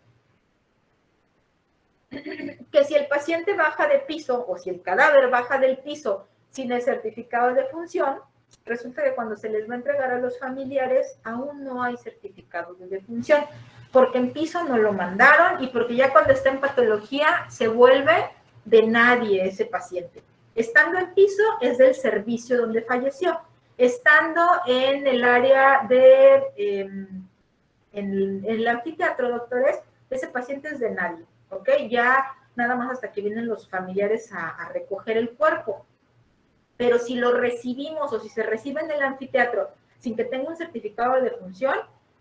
que si el paciente baja de piso o si el cadáver baja del piso sin el certificado de defunción, resulta que cuando se les va a entregar a los familiares aún no hay certificado de defunción, porque en piso no lo mandaron y porque ya cuando está en patología se vuelve de nadie ese paciente. Estando en piso es del servicio donde falleció. Estando en el área de en el anfiteatro, doctores, ese paciente es de nadie, ¿ok? Ya nada más hasta que vienen los familiares a recoger el cuerpo. Pero si lo recibimos o si se recibe en el anfiteatro sin que tenga un certificado de defunción,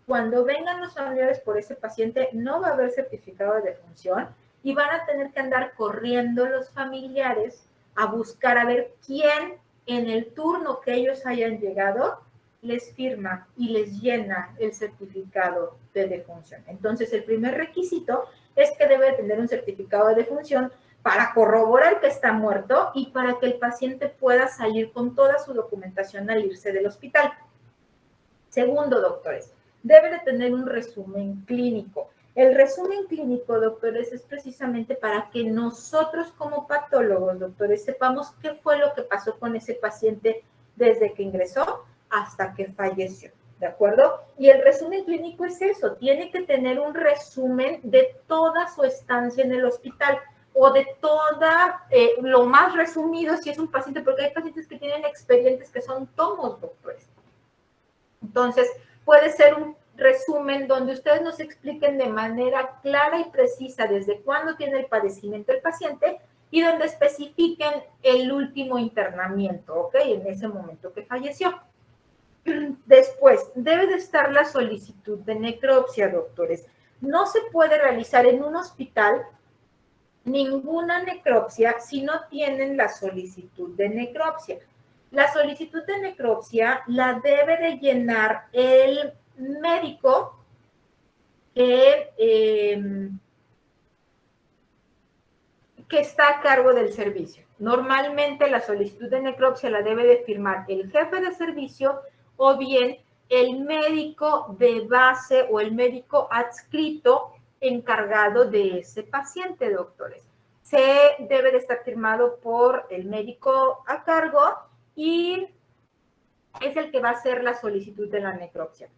cuando vengan los familiares por ese paciente no va a haber certificado de defunción y van a tener que andar corriendo los familiares a buscar a ver quién en el turno que ellos hayan llegado les firma y les llena el certificado de defunción. Entonces, el primer requisito es que debe tener un certificado de defunción para corroborar que está muerto y para que el paciente pueda salir con toda su documentación al irse del hospital. Segundo, doctores, debe de tener un resumen clínico. El resumen clínico, doctores, es precisamente para que nosotros como patólogos, doctores, sepamos qué fue lo que pasó con ese paciente desde que ingresó hasta que falleció, ¿de acuerdo? Y el resumen clínico es eso, tiene que tener un resumen de toda su estancia en el hospital o de toda, lo más resumido si es un paciente, porque hay pacientes que tienen expedientes que son tomos, doctores. Entonces, puede ser un resumen donde ustedes nos expliquen de manera clara y precisa desde cuándo tiene el padecimiento el paciente y donde especifiquen el último internamiento, ¿ok? En ese momento que falleció. Después, debe de estar la solicitud de necropsia, doctores. No se puede realizar en un hospital ninguna necropsia si no tienen la solicitud de necropsia. La solicitud de necropsia la debe de llenar el médico que está a cargo del servicio. Normalmente la solicitud de necropsia la debe de firmar el jefe de servicio o bien el médico de base o el médico adscrito encargado de ese paciente, doctores. Se debe de estar firmado por el médico a cargo y es el que va a hacer la solicitud de la necropsia.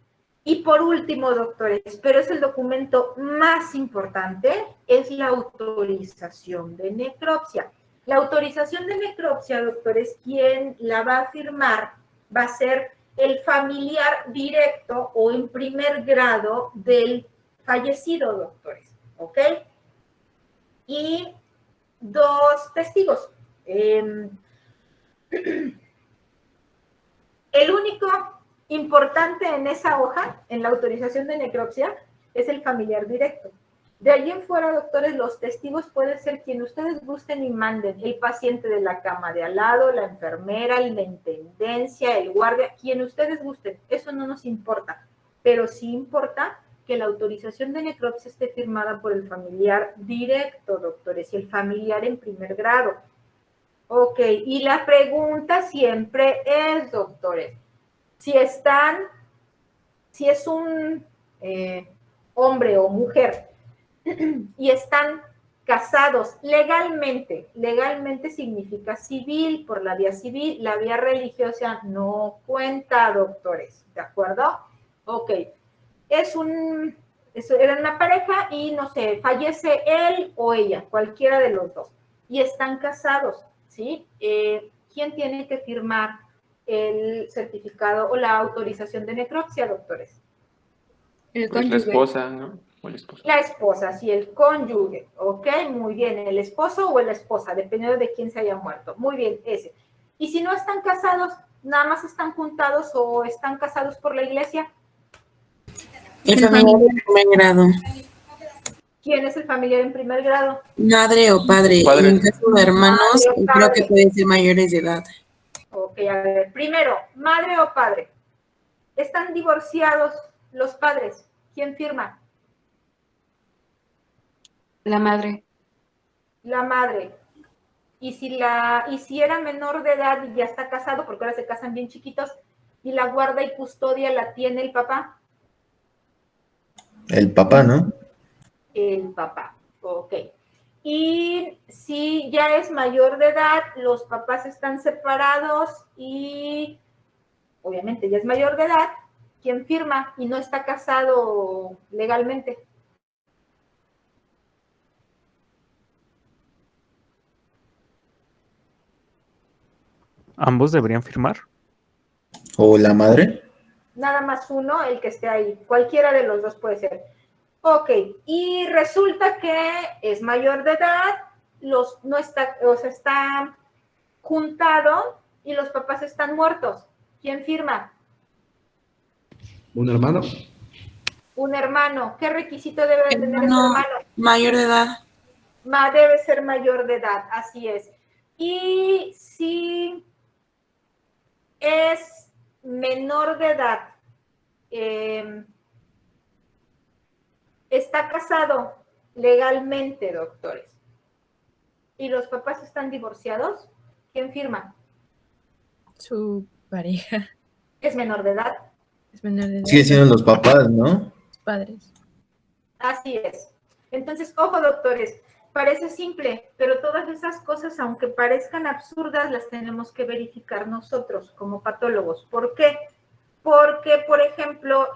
Y por último, doctores, pero es el documento más importante, es la autorización de necropsia. La autorización de necropsia, doctores, quien la va a firmar va a ser el familiar directo o en primer grado del fallecido, doctores, ¿ok? Y dos testigos. El único importante en esa hoja, en la autorización de necropsia, es el familiar directo. De ahí en fuera, doctores, los testigos pueden ser quien ustedes gusten y manden, el paciente de la cama de al lado, la enfermera, la intendencia, el guardia, quien ustedes gusten, eso no nos importa, pero sí importa que la autorización de necropsia esté firmada por el familiar directo, doctores, y el familiar en primer grado. Ok, y la pregunta siempre es, doctores, si es un hombre o mujer y están casados legalmente significa civil, por la vía civil, la vía religiosa no cuenta, doctores, ¿de acuerdo? Ok, era una pareja y no sé, fallece él o ella, cualquiera de los dos, y están casados, ¿sí? ¿Quién tiene que firmar el certificado o la autorización de necropsia, doctores? El cónyuge. La esposa, ¿no? O el esposo. La esposa, sí, el cónyuge, ¿ok? Muy bien, el esposo o la esposa, dependiendo de quién se haya muerto. Muy bien, ese. Y si no están casados, nada más están juntados o están casados por la iglesia. El familiar en primer grado. ¿Quién es el familiar en primer grado? Madre o padre. En caso de hermanos, creo que pueden ser mayores de edad. Ok, a ver, primero, madre o padre. ¿Están divorciados los padres? ¿Quién firma? La madre. La madre. Y si era menor de edad y ya está casado, porque ahora se casan bien chiquitos, y la guarda y custodia la tiene el papá. El papá, ¿no? El papá, ok. Y si ya es mayor de edad, los papás están separados y obviamente ya es mayor de edad, ¿quién firma y no está casado legalmente? ¿Ambos deberían firmar? ¿O la madre? Nada más uno, el que esté ahí. Cualquiera de los dos puede ser. Ok, y resulta que es mayor de edad, está juntado y los papás están muertos. ¿Quién firma? ¿Un hermano? Un hermano. ¿Qué requisito debe de tener ese No, hermano? mayor de edad. Debe ser mayor de edad, así es. Y si es menor de edad, está casado legalmente, doctores, y los papás están divorciados, ¿quién firma? Su pareja. Es menor de edad. Es menor de edad. Sigue siendo los papás, ¿no? Los padres. Así es. Entonces, ojo, doctores, parece simple, pero todas esas cosas, aunque parezcan absurdas, las tenemos que verificar nosotros como patólogos. ¿Por qué? Porque, por ejemplo,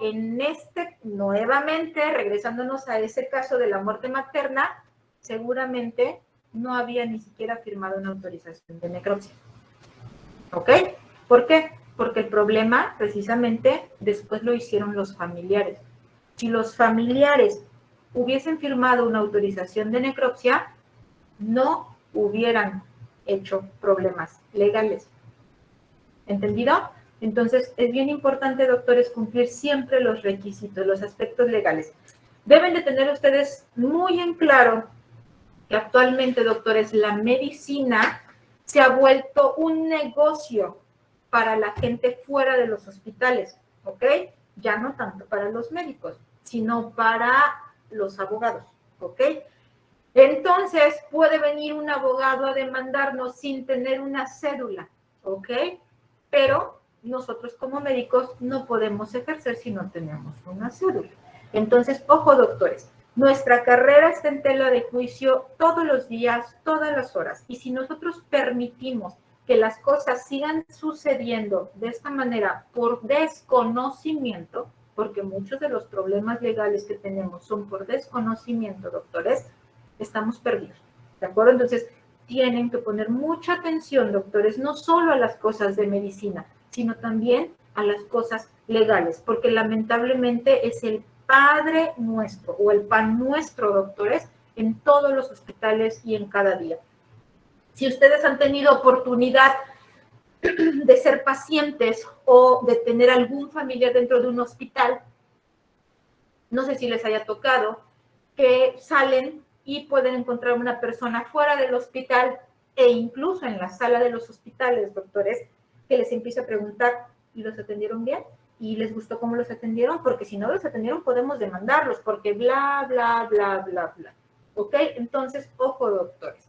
nuevamente, regresándonos a ese caso de la muerte materna, seguramente no había ni siquiera firmado una autorización de necropsia. ¿Ok? ¿Por qué? Porque el problema, precisamente, después lo hicieron los familiares. Si los familiares hubiesen firmado una autorización de necropsia, no hubieran hecho problemas legales. ¿Entendido? Entonces, es bien importante, doctores, cumplir siempre los requisitos, los aspectos legales. Deben de tener ustedes muy en claro que actualmente, doctores, la medicina se ha vuelto un negocio para la gente fuera de los hospitales, ¿ok? Ya no tanto para los médicos, sino para los abogados, ¿ok? Entonces, puede venir un abogado a demandarnos sin tener una cédula, ¿ok? Pero nosotros como médicos no podemos ejercer si no tenemos una cédula. Entonces, ojo, doctores, nuestra carrera está en tela de juicio todos los días, todas las horas. Y si nosotros permitimos que las cosas sigan sucediendo de esta manera por desconocimiento, porque muchos de los problemas legales que tenemos son por desconocimiento, doctores, estamos perdidos, ¿de acuerdo? Entonces, tienen que poner mucha atención, doctores, no solo a las cosas de medicina, sino también a las cosas legales, porque lamentablemente es el Padre Nuestro o el pan nuestro, doctores, en todos los hospitales y en cada día. Si ustedes han tenido oportunidad de ser pacientes o de tener algún familiar dentro de un hospital, no sé si les haya tocado, que salen y pueden encontrar una persona fuera del hospital e incluso en la sala de los hospitales, doctores, que les empieza a preguntar, ¿y los atendieron bien? ¿Y les gustó cómo los atendieron? Porque si no los atendieron podemos demandarlos, porque bla, bla, bla, bla, bla. ¿Ok? Entonces, ojo, doctores.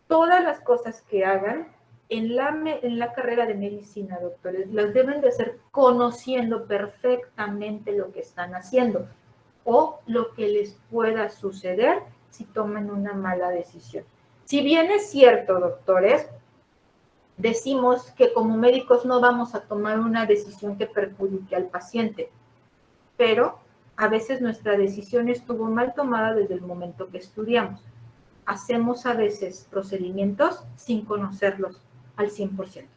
Todas las cosas que hagan en la carrera de medicina, doctores, las deben de hacer conociendo perfectamente lo que están haciendo o lo que les pueda suceder si toman una mala decisión. Si bien es cierto, doctores, decimos que como médicos no vamos a tomar una decisión que perjudique al paciente, pero a veces nuestra decisión estuvo mal tomada desde el momento que estudiamos. Hacemos a veces procedimientos sin conocerlos al 100%,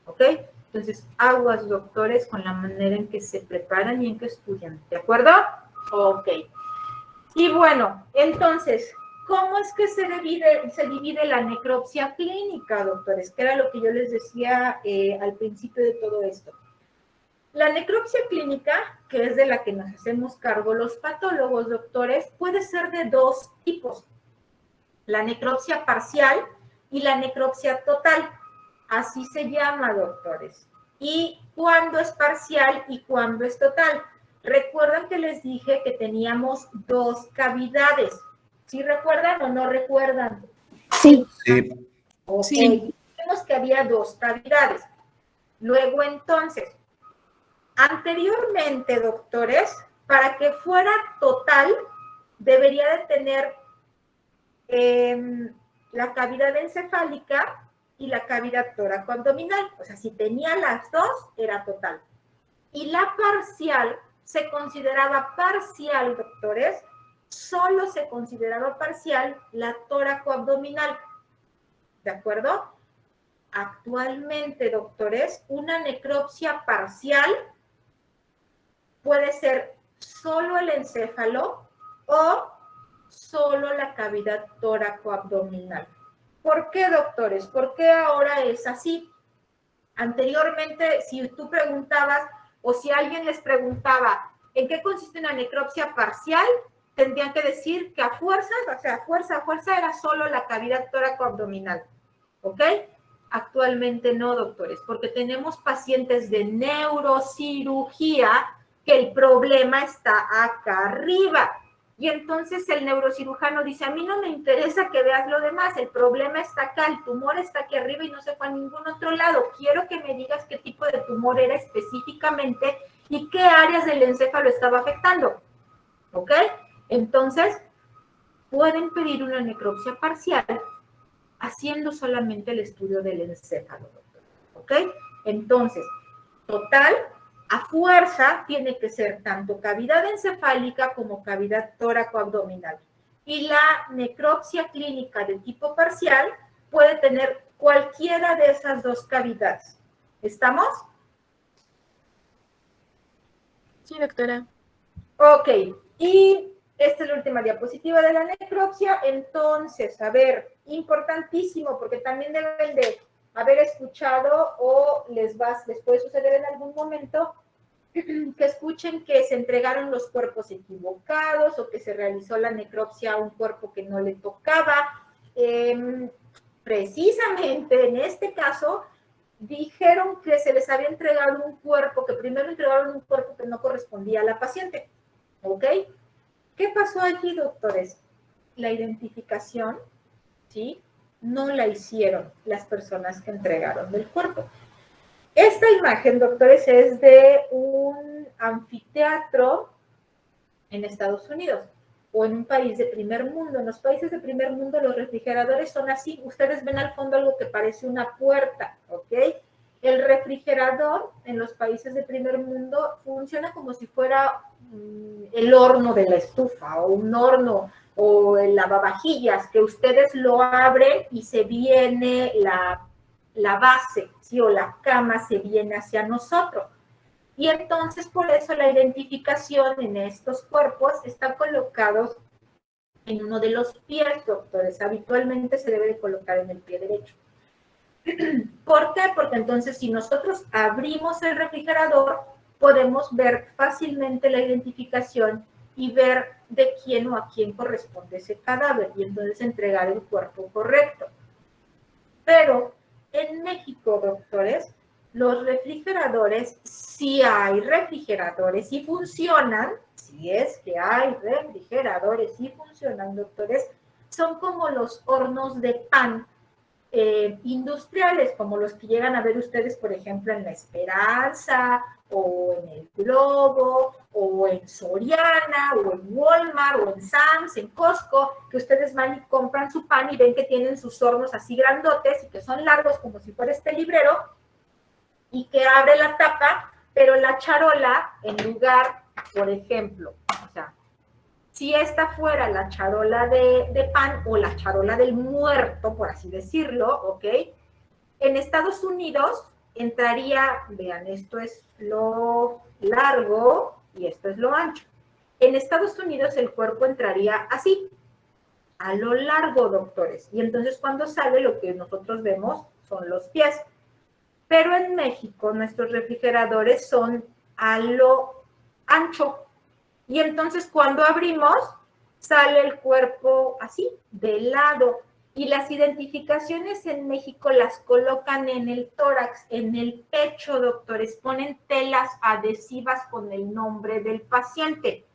¿ok? Entonces, aguas, doctores, con la manera en que se preparan y en que estudian, ¿de acuerdo? Ok. Y bueno, entonces, ¿cómo es que se divide la necropsia clínica, doctores? Que era lo que yo les decía al principio de todo esto. La necropsia clínica, que es de la que nos hacemos cargo los patólogos, doctores, puede ser de dos tipos. La necropsia parcial y la necropsia total. Así se llama, doctores. ¿Y cuándo es parcial y cuándo es total? ¿Recuerdan que les dije que teníamos dos cavidades? ¿Sí recuerdan o no recuerdan? Sí. Sí. Ok, Sí. dijimos que había dos cavidades. Luego, entonces, anteriormente, doctores, para que fuera total, debería de tener la cavidad encefálica y la cavidad tóraco-abdominal. O sea, si tenía las dos, era total. Y la parcial se consideraba parcial, doctores, solo se consideraba parcial la tóraco-abdominal. ¿De acuerdo? Actualmente, doctores, una necropsia parcial puede ser solo el encéfalo o solo la cavidad tóraco-abdominal. ¿Por qué, doctores? ¿Por qué ahora es así? Anteriormente, si tú preguntabas o si alguien les preguntaba en qué consiste una necropsia parcial, tendrían que decir que a fuerzas, o sea, a fuerza era solo la cavidad tóraco-abdominal. ¿Ok? Actualmente no, doctores, porque tenemos pacientes de neurocirugía que el problema está acá arriba. Y entonces el neurocirujano dice, a mí no me interesa que veas lo demás, el problema está acá, el tumor está aquí arriba y no se fue a ningún otro lado. Quiero que me digas qué tipo de tumor era específicamente y qué áreas del encéfalo estaba afectando. ¿ok? Entonces, pueden pedir una necropsia parcial haciendo solamente el estudio del encéfalo, doctor, ¿ok? Entonces, total, a fuerza tiene que ser tanto cavidad encefálica como cavidad tóraco-abdominal. Y la necropsia clínica de tipo parcial puede tener cualquiera de esas dos cavidades. ¿Estamos? Sí, doctora. Ok, y esta es la última diapositiva de la necropsia. Entonces, a ver, importantísimo, porque también deben de haber escuchado o les puede suceder en algún momento que escuchen que se entregaron los cuerpos equivocados o que se realizó la necropsia a un cuerpo que no le tocaba. Precisamente en este caso, dijeron que se les había entregado un cuerpo, que primero entregaron un cuerpo que no correspondía a la paciente. ¿Ok? ¿Qué pasó allí, doctores? La identificación, ¿sí? No la hicieron las personas que entregaron el cuerpo. Esta imagen, doctores, es de un anfiteatro en Estados Unidos o en un país de primer mundo. En los países de primer mundo los refrigeradores son así. Ustedes ven al fondo algo que parece una puerta, ¿ok? El refrigerador en los países de primer mundo funciona como si fuera el horno de la estufa o un horno o el lavavajillas, que ustedes lo abren y se viene la base, ¿sí? O la cama se viene hacia nosotros. Y entonces por eso la identificación en estos cuerpos está colocados en uno de los pies, doctores. Habitualmente se debe de colocar en el pie derecho. ¿Por qué? Porque entonces si nosotros abrimos el refrigerador, podemos ver fácilmente la identificación y ver de quién o a quién corresponde ese cadáver y entonces entregar el cuerpo correcto. Pero en México, doctores, los refrigeradores, si hay refrigeradores y funcionan, si es que hay refrigeradores y funcionan, doctores, son como los hornos de pan industriales, como los que llegan a ver ustedes, por ejemplo, en La Esperanza, o en El Globo, o en Soriana, o en Walmart, o en Sam's, en Costco, que ustedes van y compran su pan y ven que tienen sus hornos así grandotes y que son largos como si fuera este librero, y que abre la tapa, pero la charola, en lugar, por ejemplo, o sea, si esta fuera la charola de pan o la charola del muerto, por así decirlo, ¿ok? En Estados Unidos entraría, vean, esto es lo largo y esto es lo ancho. En Estados Unidos el cuerpo entraría así, a lo largo, doctores. Y entonces cuando sale lo que nosotros vemos son los pies. Pero en México nuestros refrigeradores son a lo ancho. Y entonces cuando abrimos, sale el cuerpo así, de lado. Y las identificaciones en México las colocan en el tórax, en el pecho, doctores. Ponen telas adhesivas con el nombre del paciente.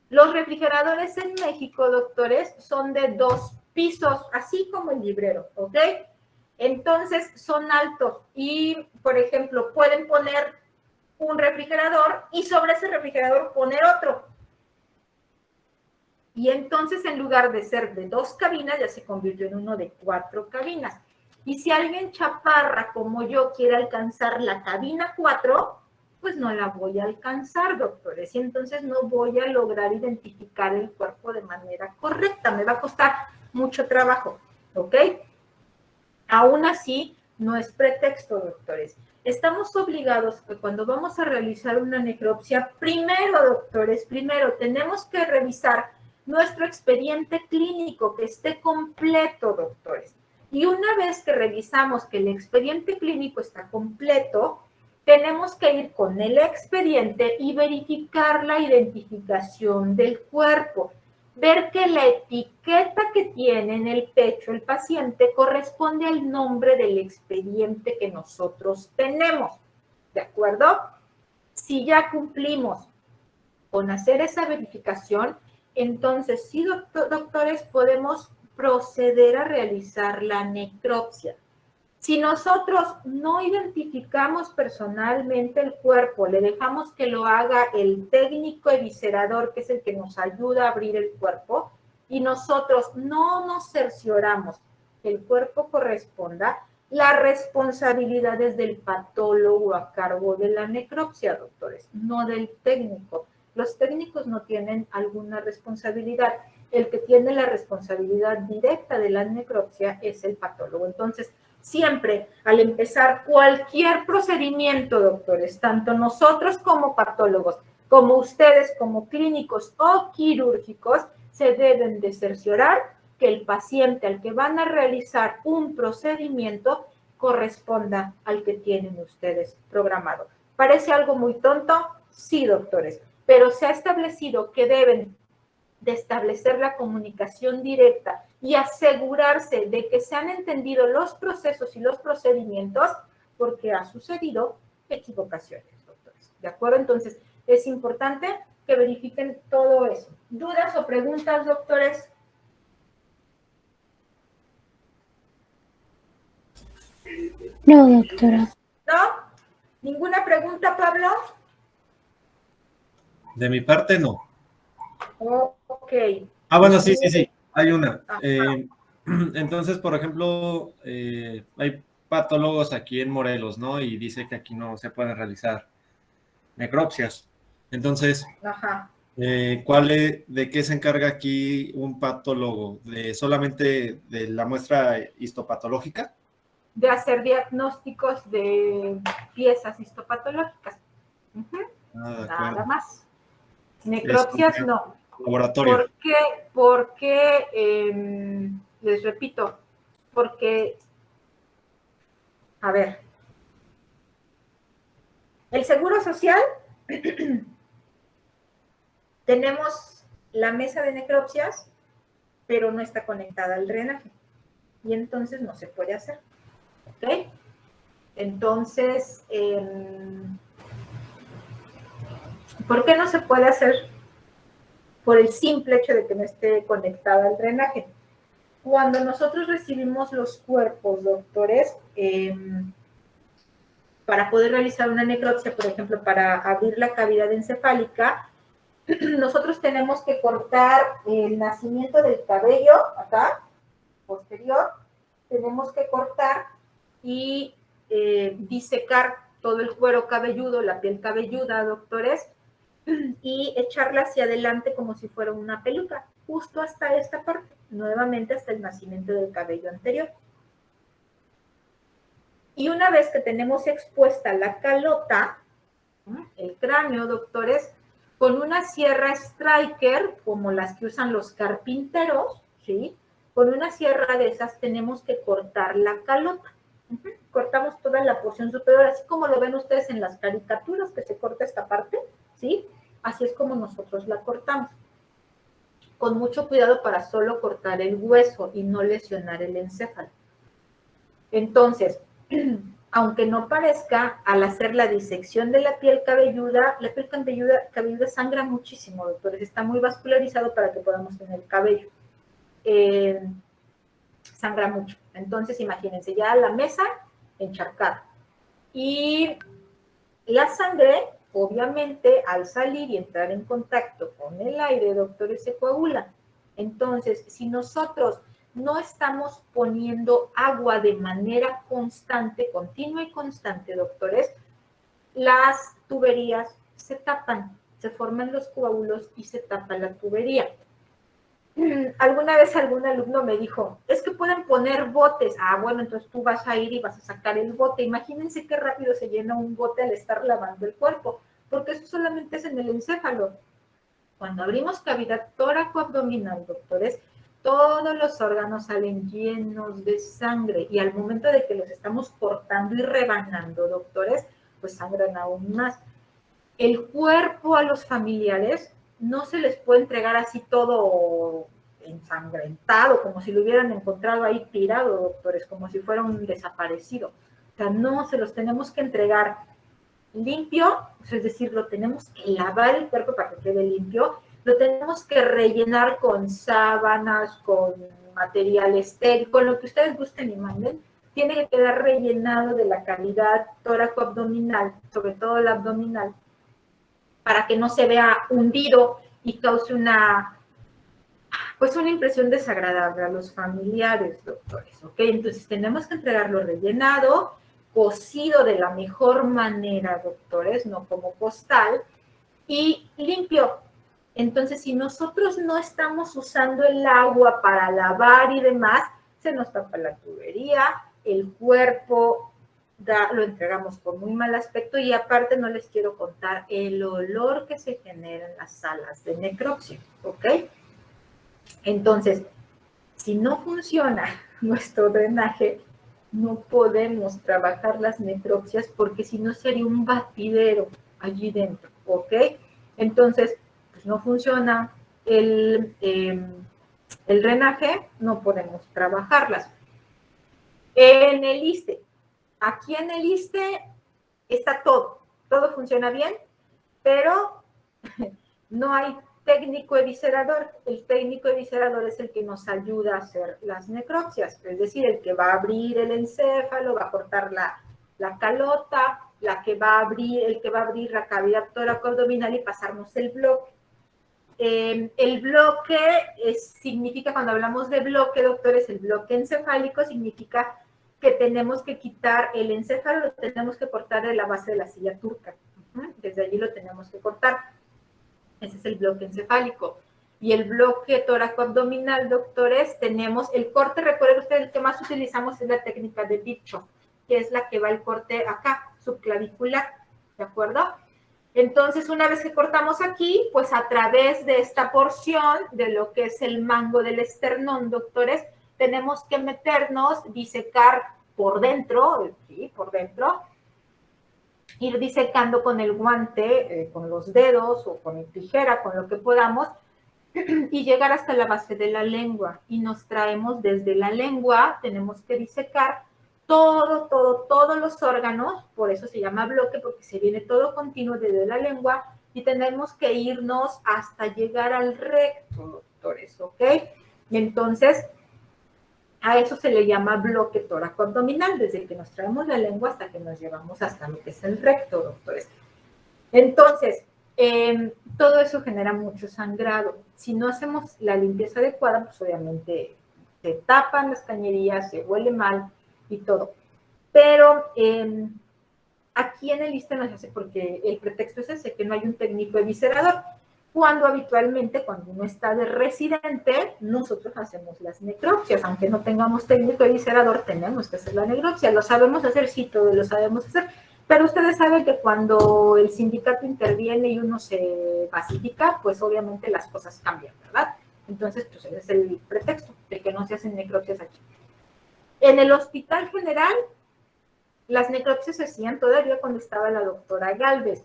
Los refrigeradores en México, doctores, son de 2 pisos, así como el librero, ¿ok? Entonces son altos y, por ejemplo, pueden poner un refrigerador y sobre ese refrigerador poner otro. Y entonces en lugar de ser de 2 cabinas, ya se convirtió en uno de 4 cabinas. Y si alguien chaparra como yo quiere alcanzar la cabina 4, pues no la voy a alcanzar, doctores. Y entonces no voy a lograr identificar el cuerpo de manera correcta. Me va a costar mucho trabajo, ¿ok? Aún así, no es pretexto, doctores. Estamos obligados que cuando vamos a realizar una necropsia, primero, doctores, primero tenemos que revisar nuestro expediente clínico, que esté completo, doctores. Y una vez que revisamos que el expediente clínico está completo, tenemos que ir con el expediente y verificar la identificación del cuerpo. Ver que la etiqueta que tiene en el pecho el paciente corresponde al nombre del expediente que nosotros tenemos. ¿De acuerdo? Si ya cumplimos con hacer esa verificación, entonces sí, doctores, podemos proceder a realizar la necropsia. Si nosotros no identificamos personalmente el cuerpo, le dejamos que lo haga el técnico eviscerador, que es el que nos ayuda a abrir el cuerpo, y nosotros no nos cercioramos que el cuerpo corresponda, la responsabilidad es del patólogo a cargo de la necropsia, doctores, no del técnico. Los técnicos no tienen alguna responsabilidad. El que tiene la responsabilidad directa de la necropsia es el patólogo. Entonces, siempre al empezar cualquier procedimiento, doctores, tanto nosotros como patólogos, como ustedes como clínicos o quirúrgicos, se deben de cerciorar que el paciente al que van a realizar un procedimiento corresponda al que tienen ustedes programado. ¿Parece algo muy tonto? Sí, doctores, pero se ha establecido que deben de establecer la comunicación directa y asegurarse de que se han entendido los procesos y los procedimientos, porque ha sucedido equivocaciones, doctores. ¿De acuerdo? Entonces, es importante que verifiquen todo eso. ¿Dudas o preguntas, doctores? No, doctora. ¿No? ¿Ninguna pregunta, Pablo? De mi parte, no. Ok. Ah, bueno, sí, hay una. Entonces, por ejemplo, hay patólogos aquí en Morelos, ¿no? Y dice que aquí no se pueden realizar necropsias. Entonces, ¿de qué se encarga aquí un patólogo? ¿Solamente de la muestra histopatológica? De hacer diagnósticos de piezas histopatológicas. Nada más. Necropsias no. Laboratorio. ¿Por qué? Porque, les repito, porque, a ver, el Seguro Social, tenemos la mesa de necropsias, pero no está conectada al drenaje. Y entonces no se puede hacer. ¿Ok? Entonces, ¿por qué no se puede hacer? Por el simple hecho de que no esté conectada al drenaje. Cuando nosotros recibimos los cuerpos, doctores, para poder realizar una necropsia, por ejemplo, para abrir la cavidad encefálica, nosotros tenemos que cortar el nacimiento del cabello, acá, posterior, tenemos que cortar y disecar todo el cuero cabelludo, la piel cabelluda, doctores, y echarla hacia adelante como si fuera una peluca, justo hasta esta parte, nuevamente hasta el nacimiento del cabello anterior. Y una vez que tenemos expuesta la calota, el cráneo, doctores, con una sierra striker, como las que usan los carpinteros, ¿sí? Con una sierra de esas tenemos que cortar la calota. Cortamos toda la porción superior, así como lo ven ustedes en las caricaturas, que se corta esta parte, ¿sí? Así es como nosotros la cortamos. Con mucho cuidado para solo cortar el hueso y no lesionar el encéfalo. Entonces, aunque no parezca, al hacer la disección de la piel cabelluda sangra muchísimo, doctores. Está muy vascularizado para que podamos tener cabello. Sangra mucho. Entonces, imagínense, ya la mesa encharcada. Y la sangre, obviamente, al salir y entrar en contacto con el aire, doctores, se coagula. Entonces, si nosotros no estamos poniendo agua de manera constante, continua y constante, doctores, las tuberías se tapan, se forman los coágulos y se tapa la tubería. Alguna vez algún alumno me dijo, es que pueden poner botes. Ah, bueno, entonces tú vas a ir y vas a sacar el bote. Imagínense qué rápido se llena un bote al estar lavando el cuerpo, porque eso solamente es en el encéfalo. Cuando abrimos cavidad tóraco-abdominal, doctores, todos los órganos salen llenos de sangre y al momento de que los estamos cortando y rebanando, doctores, pues sangran aún más. El cuerpo a los familiares no se les puede entregar así todo ensangrentado, como si lo hubieran encontrado ahí tirado, doctores, como si fuera un desaparecido. O sea, no, se los tenemos que entregar limpio, es decir, lo tenemos que lavar el cuerpo para que quede limpio, lo tenemos que rellenar con sábanas, con material estéril, con lo que ustedes gusten y manden. tiene que quedar rellenado de la cavidad tóraco-abdominal, sobre todo la abdominal, para que no se vea hundido y cause una impresión desagradable a los familiares, doctores, ¿ok? Entonces tenemos que entregarlo rellenado, cocido de la mejor manera, doctores, no como costal, y limpio. Entonces, si nosotros no estamos usando el agua para lavar y demás, se nos tapa la tubería, el cuerpo lo entregamos con muy mal aspecto y aparte no les quiero contar el olor que se genera en las salas de necropsia, ¿ok? Entonces, si no funciona nuestro drenaje, no podemos trabajar las necropsias porque si no sería un batidero allí dentro, ¿ok? Entonces, pues no funciona el drenaje, no podemos trabajarlas. En el ISSSTE, aquí en el ISSSTE está todo funciona bien, pero no hay técnico eviscerador. El técnico eviscerador es el que nos ayuda a hacer las necropsias, es decir, el que va a abrir el encéfalo, va a cortar la calota, el que va a abrir la cavidad tóraco-abdominal y pasarnos el bloque. El bloque significa, cuando hablamos de bloque, doctores, el bloque encefálico significa que tenemos que quitar el encéfalo, lo tenemos que cortar de la base de la silla turca. Desde allí lo tenemos que cortar. Ese es el bloque encefálico. Y el bloque tóraco-abdominal, doctores, tenemos el corte, recuerden ustedes, el que más utilizamos es la técnica de Virchow, que es la que va el corte acá, subclavicular, ¿de acuerdo? Entonces, una vez que cortamos aquí, pues a través de esta porción de lo que es el mango del esternón, doctores, tenemos que meternos, disecar por dentro, ¿sí? Por dentro, ir disecando con el guante, con los dedos o con tijera, con lo que podamos, y llegar hasta la base de la lengua. Y nos traemos desde la lengua, tenemos que disecar todos los órganos, por eso se llama bloque, porque se viene todo continuo desde la lengua, y tenemos que irnos hasta llegar al recto, doctores, ¿ok? Entonces, a eso se le llama bloque tóraco-abdominal, desde que nos traemos la lengua hasta que nos llevamos hasta lo que es el recto, doctores. Entonces, todo eso genera mucho sangrado. Si no hacemos la limpieza adecuada, pues obviamente se tapan las cañerías, se huele mal y todo. Pero aquí en el ISSSTE no se hace porque el pretexto es ese, que no hay un técnico eviscerador. Cuando habitualmente, cuando uno está de residente, nosotros hacemos las necropsias. Aunque no tengamos técnico eviscerador, tenemos que hacer la necropsia. Lo sabemos hacer, sí, todo lo sabemos hacer. Pero ustedes saben que cuando el sindicato interviene y uno se pacifica, pues obviamente las cosas cambian, ¿verdad? Entonces, pues ese es el pretexto de que no se hacen necropsias aquí. En el Hospital General, las necropsias se hacían todavía cuando estaba la doctora Galvez.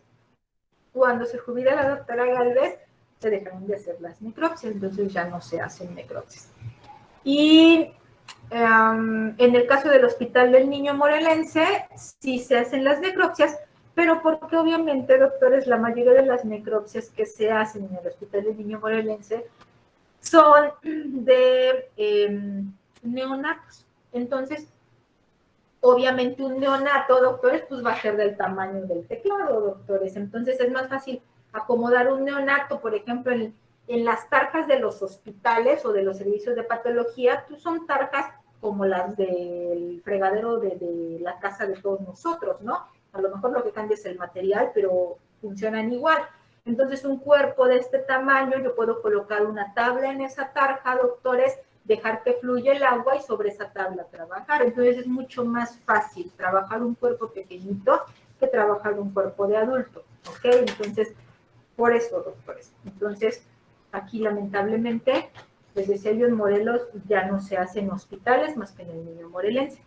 Cuando se jubila la doctora Galvez, se dejaron de hacer las necropsias, entonces ya no se hacen necropsias. Y en el caso del Hospital del Niño Morelense, sí se hacen las necropsias, pero porque obviamente, doctores, la mayoría de las necropsias que se hacen en el Hospital del Niño Morelense son de neonatos. Entonces, obviamente un neonato, doctores, pues va a ser del tamaño del teclado, doctores. Entonces es más fácil acomodar un neonato, por ejemplo, en las tarjas de los hospitales o de los servicios de patología, pues son tarjas como las del fregadero de la casa de todos nosotros, ¿no? A lo mejor lo que cambia es el material, pero funcionan igual. Entonces un cuerpo de este tamaño, yo puedo colocar una tabla en esa tarja, doctores, dejar que fluya el agua y sobre esa tabla trabajar. Entonces es mucho más fácil trabajar un cuerpo pequeñito que trabajar un cuerpo de adulto, ¿ok? Entonces, por eso, doctores. Entonces, aquí lamentablemente, les decía yo, en Morelos ya no se hacen hospitales más que en el Niño Morelense.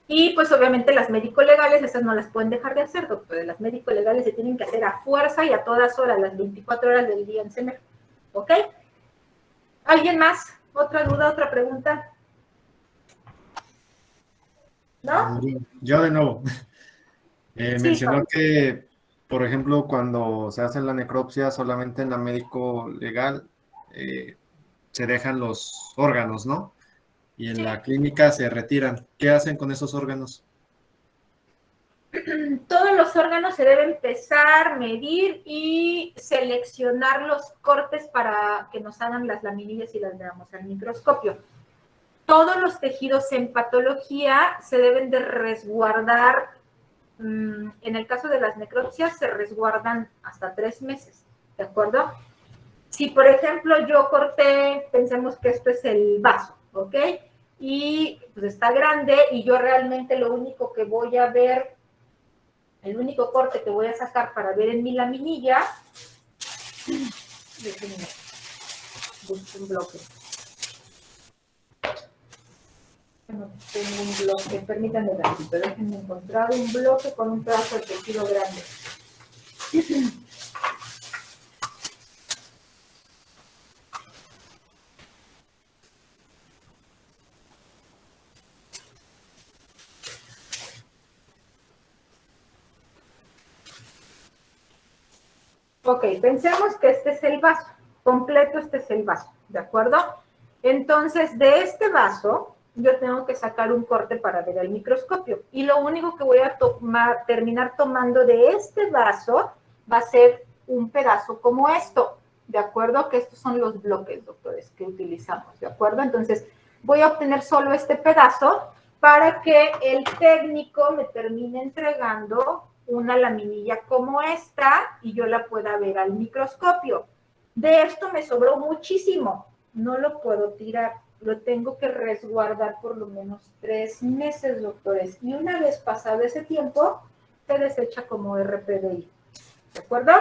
Y pues obviamente las médico-legales, esas no las pueden dejar de hacer, doctores. Las médico-legales se tienen que hacer a fuerza y a todas horas, las 24 horas del día en CEMEF, ¿ok? ¿Alguien más? ¿Otra duda, otra pregunta? ¿No? Yo de nuevo. Sí, Mencionó que, por ejemplo, cuando se hace la necropsia, solamente en la médico legal se dejan los órganos, ¿no? y en la clínica se retiran. ¿Qué hacen con esos órganos? Todos los órganos se deben pesar, medir y seleccionar los cortes para que nos hagan las laminillas y las veamos al microscopio. Todos los tejidos en patología se deben de resguardar. En el caso de las necropsias se resguardan hasta 3 meses, ¿de acuerdo? Si, por ejemplo, yo corté, pensemos que esto es el vaso, ¿ok? Y pues está grande y yo realmente lo único que voy a ver, el único corte que voy a sacar para ver en mi laminilla, déjenme buscar un bloque. No tengo un bloque, permítanme un ratito, déjenme encontrar un bloque con un pedazo de tejido grande. Ok, pensemos que este es el vaso, completo este es el vaso, ¿de acuerdo? Entonces, de este vaso, yo tengo que sacar un corte para ver al microscopio. Y lo único que voy a terminar tomando de este vaso va a ser un pedazo como esto, ¿de acuerdo? Que estos son los bloques, doctores, que utilizamos, ¿de acuerdo? Entonces, voy a obtener solo este pedazo para que el técnico me termine entregando una laminilla como esta y yo la pueda ver al microscopio. De esto me sobró muchísimo, no lo puedo tirar, lo tengo que resguardar por lo menos 3 meses, doctores, y una vez pasado ese tiempo, se desecha como RPDI. ¿De acuerdo?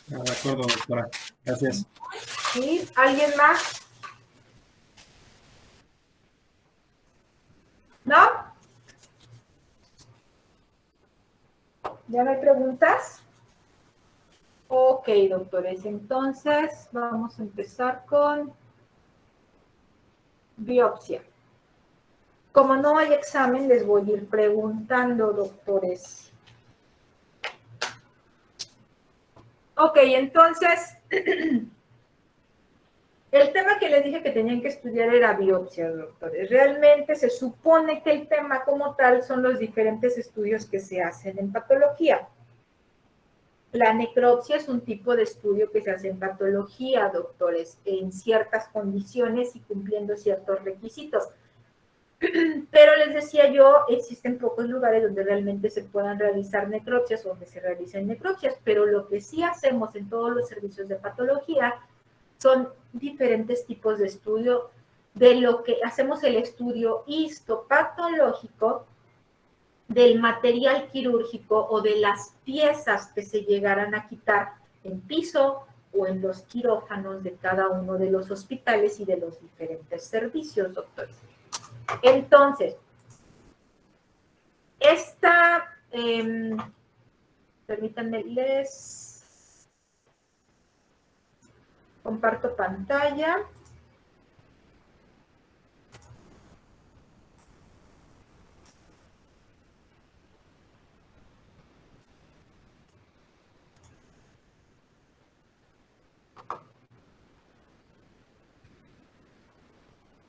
De acuerdo, doctora. Gracias. ¿Sí? ¿Alguien más? ¿No? ¿Ya no hay preguntas? Ok, doctores, entonces vamos a empezar con biopsia. Como no hay examen, les voy a ir preguntando, doctores. Ok, entonces, el tema que les dije que tenían que estudiar era biopsia, doctores. Realmente se supone que el tema como tal son los diferentes estudios que se hacen en patología. La necropsia es un tipo de estudio que se hace en patología, doctores, en ciertas condiciones y cumpliendo ciertos requisitos. Pero les decía yo, existen pocos lugares donde realmente se puedan realizar necropsias o donde se realicen necropsias, pero lo que sí hacemos en todos los servicios de patología son diferentes tipos de estudio. De lo que hacemos el estudio histopatológico, del material quirúrgico o de las piezas que se llegaran a quitar en piso o en los quirófanos de cada uno de los hospitales y de los diferentes servicios, doctores. Entonces, permítanme, les comparto pantalla.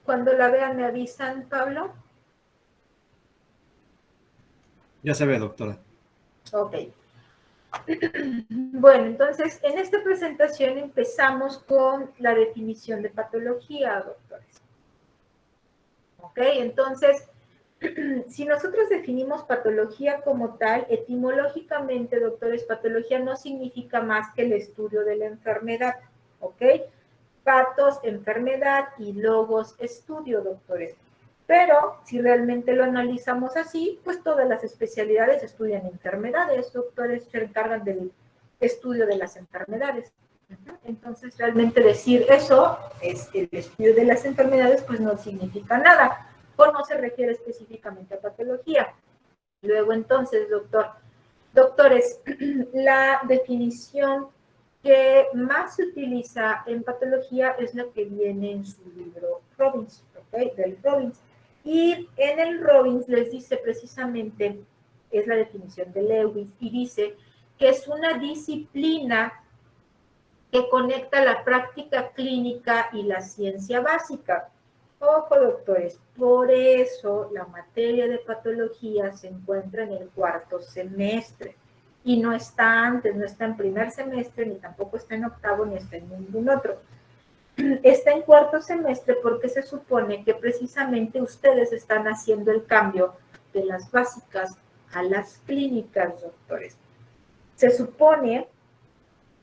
Cuando la vean, me avisan, Pablo. Ya se ve, doctora. Ok. Bueno, entonces, en esta presentación empezamos con la definición de patología, doctores. Ok, entonces, si nosotros definimos patología como tal, etimológicamente, doctores, patología no significa más que el estudio de la enfermedad, ¿ok? Patos, enfermedad, y logos, estudio, doctores. Pero si realmente lo analizamos así, pues todas las especialidades estudian enfermedades, doctores se encargan del estudio de las enfermedades. Entonces, realmente decir eso, es el estudio de las enfermedades, pues no significa nada, o no se refiere específicamente a patología. Luego, entonces, doctores, la definición que más se utiliza en patología es la que viene en su libro Robbins, ¿ok? Del Robbins. Y en el Robbins les dice precisamente, es la definición de Lewis, y dice que es una disciplina que conecta la práctica clínica y la ciencia básica. Ojo, doctores, por eso la materia de patología se encuentra en el cuarto semestre y no está antes, no está en primer semestre, ni tampoco está en octavo, ni está en ningún otro. Está en cuarto semestre porque se supone que precisamente ustedes están haciendo el cambio de las básicas a las clínicas, doctores. Se supone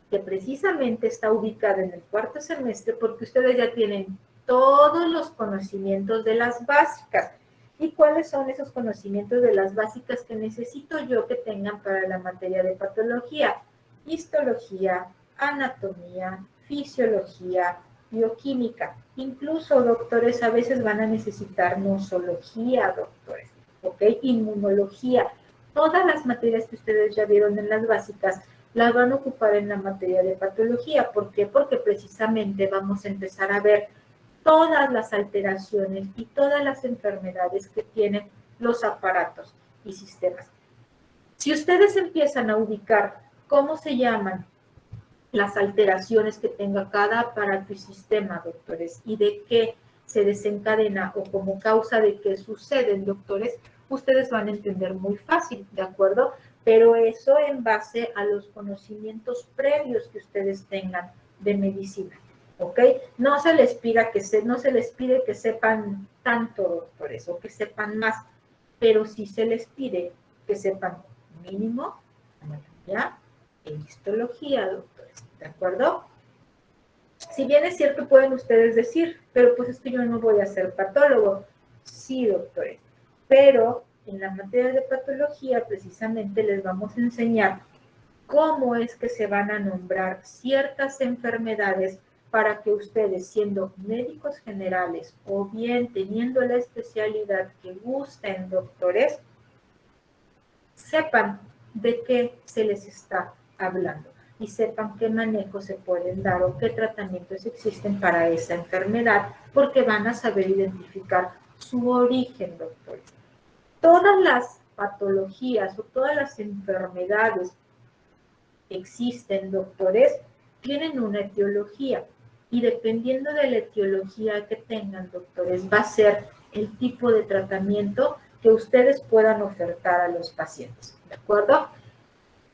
que precisamente está ubicada en el cuarto semestre porque ustedes ya tienen todos los conocimientos de las básicas. ¿Y cuáles son esos conocimientos de las básicas que necesito yo que tengan para la materia de patología? Histología, anatomía, fisiología, bioquímica. Incluso, doctores, a veces van a necesitar nosología, doctores, ¿ok? Inmunología. Todas las materias que ustedes ya vieron en las básicas las van a ocupar en la materia de patología. ¿Por qué? Porque precisamente vamos a empezar a ver todas las alteraciones y todas las enfermedades que tienen los aparatos y sistemas. Si ustedes empiezan a ubicar cómo se llaman las alteraciones que tenga cada aparato y sistema, doctores, y de qué se desencadena o como causa de qué suceden, doctores, ustedes van a entender muy fácil, ¿de acuerdo? Pero eso en base a los conocimientos previos que ustedes tengan de medicina, ¿ok? No se les pide que sepan tanto, doctores, o que sepan más, pero sí se les pide que sepan mínimo, anatomía e histología, doctores, ¿de acuerdo? Si bien es cierto, pueden ustedes decir, pero pues es que yo no voy a ser patólogo. Sí, doctores, pero en la materia de patología precisamente les vamos a enseñar cómo es que se van a nombrar ciertas enfermedades para que ustedes, siendo médicos generales o bien teniendo la especialidad que gusten, doctores, sepan de qué se les está hablando y sepan qué manejos se pueden dar o qué tratamientos existen para esa enfermedad, porque van a saber identificar su origen, doctores. Todas las patologías o todas las enfermedades que existen, doctores, tienen una etiología y dependiendo de la etiología que tengan, doctores, va a ser el tipo de tratamiento que ustedes puedan ofertar a los pacientes, ¿de acuerdo?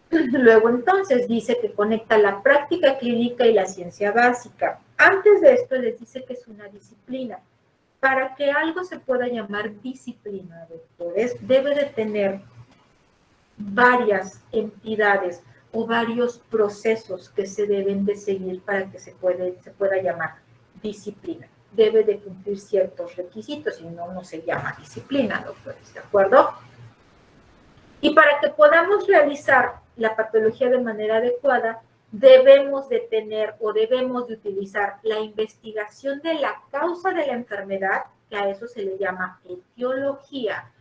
Luego entonces dice que conecta la práctica clínica y la ciencia básica. Antes de esto les dice que es una disciplina. Para que algo se pueda llamar disciplina, doctores, debe de tener varias entidades o varios procesos que se deben de seguir para que se pueda llamar disciplina. Debe de cumplir ciertos requisitos, si no, no se llama disciplina, doctores, ¿de acuerdo? Y para que podamos realizar la patología de manera adecuada, debemos de tener o debemos de utilizar la investigación de la causa de la enfermedad, que a eso se le llama etiología,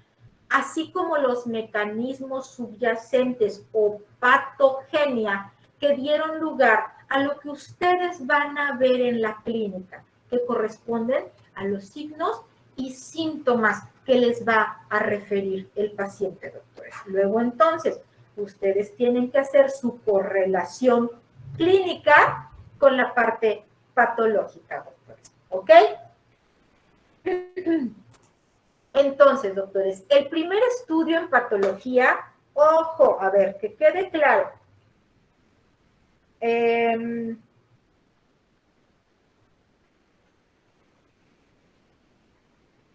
así como los mecanismos subyacentes o patogenia que dieron lugar a lo que ustedes van a ver en la clínica, que corresponden a los signos y síntomas que les va a referir el paciente, doctores. Luego, entonces, ustedes tienen que hacer su correlación clínica con la parte patológica, doctores. ¿Ok? Entonces, doctores, el primer estudio en patología, ojo, a ver, que quede claro.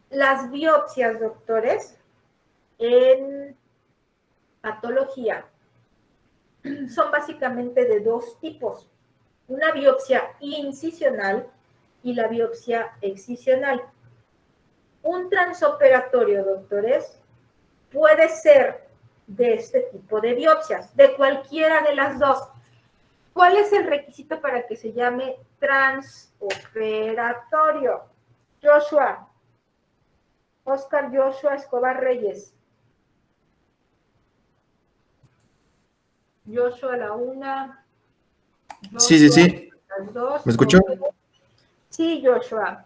Las biopsias, doctores, en patología son básicamente de dos tipos. Una biopsia incisional y la biopsia excisional. Un transoperatorio, doctores, puede ser de este tipo de biopsias, de cualquiera de las dos. ¿Cuál es el requisito para que se llame transoperatorio? Joshua. Oscar Joshua Escobar Reyes. Joshua la una. Sí. Las dos. ¿Me escuchó? Sí, Joshua.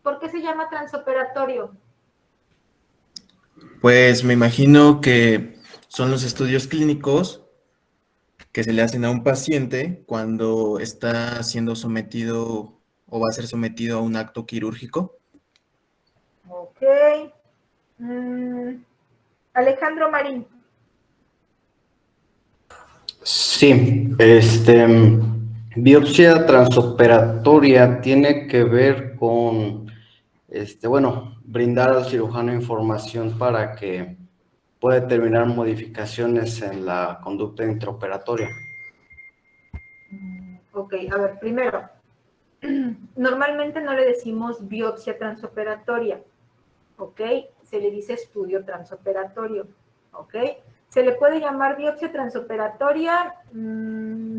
¿Por qué se llama transoperatorio? Pues me imagino que son los estudios clínicos que se le hacen a un paciente cuando está siendo sometido o va a ser sometido a un acto quirúrgico. Ok. Alejandro Marín. Sí, biopsia transoperatoria tiene que ver con, bueno, brindar al cirujano información para que pueda determinar modificaciones en la conducta intraoperatoria. Ok, a ver, primero, normalmente no le decimos biopsia transoperatoria, ¿ok? Se le dice estudio transoperatorio, ¿ok? ¿Se le puede llamar biopsia transoperatoria?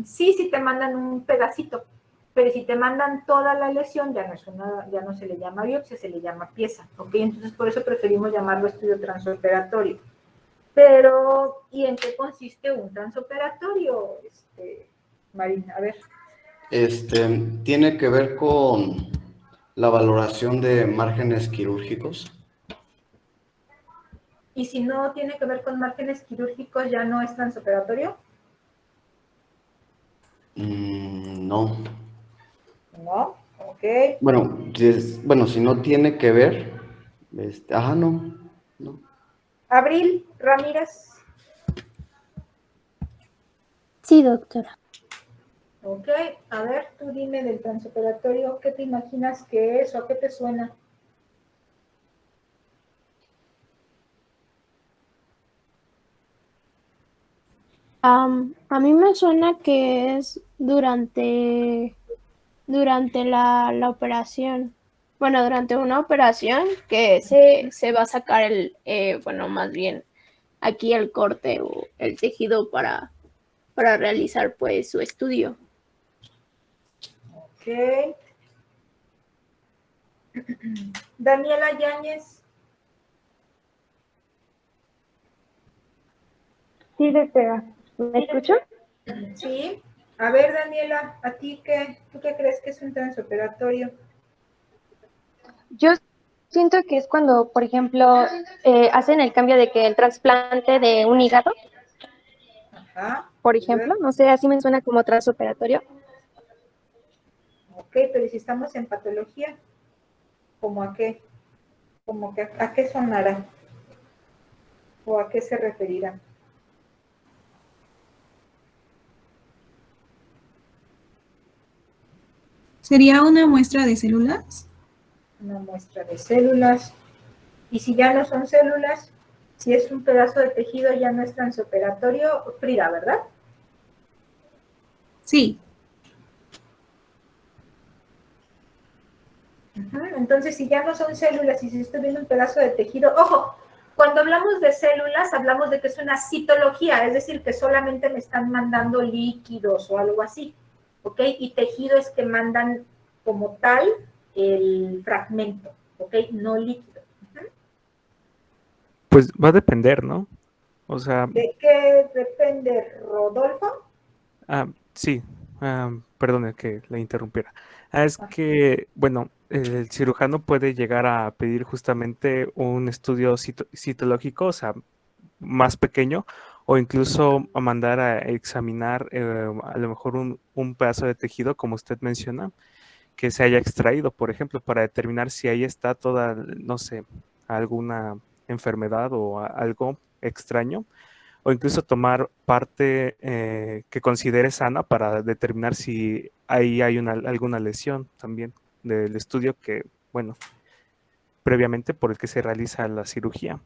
Sí, si te mandan un pedacito, pero si te mandan toda la lesión, ya no se le llama biopsia, se le llama pieza, ¿ok? Entonces, por eso preferimos llamarlo estudio transoperatorio. Pero, ¿y en qué consiste un transoperatorio, Marina? A ver. Tiene que ver con la valoración de márgenes quirúrgicos. ¿Y si no tiene que ver con márgenes quirúrgicos, ya no es transoperatorio? No. No, ok. Bueno, si no tiene que ver, no. Abril Ramírez. Sí, doctora. Ok, a ver, tú dime del transoperatorio, ¿qué te imaginas que es o a qué te suena? A mí me suena que es durante la operación. Bueno, durante una operación que se va a sacar bueno, más bien aquí el corte o el tejido para realizar pues su estudio. Ok. Daniela Yáñez. Sí, doctora. ¿Me escucha? Sí. A ver, Daniela, ¿a ti tú qué crees que es un transoperatorio? Yo siento que es cuando, por ejemplo, hacen el cambio de que el trasplante de un hígado, Ajá. por ejemplo, no sé, así me suena como transoperatorio. Ok, pero si estamos en patología, ¿cómo a qué? ¿Cómo que a qué sonará? ¿O a qué se referirá? ¿Sería una muestra de células? Una muestra de células. Y si ya no son células, si es un pedazo de tejido, ya no es transoperatorio, Frida, ¿verdad? Sí. Entonces, si ya no son células y si estoy viendo un pedazo de tejido, ojo, cuando hablamos de células, hablamos de que es una citología, es decir, que solamente me están mandando líquidos o algo así, ¿ok? Y tejido es que mandan como tal el fragmento, ¿ok? No líquido. Pues va a depender, ¿no? O sea... ¿De qué depende, Rodolfo? Sí, perdone que la interrumpiera. Es que, bueno, el cirujano puede llegar a pedir justamente un estudio citológico, o sea, más pequeño, o incluso a mandar a examinar a lo mejor un pedazo de tejido, como usted menciona, que se haya extraído, por ejemplo, para determinar si ahí está toda, no sé, alguna enfermedad o algo extraño, o incluso tomar parte que considere sana para determinar si ahí hay alguna lesión también del estudio que, bueno, previamente por el que se realiza la cirugía.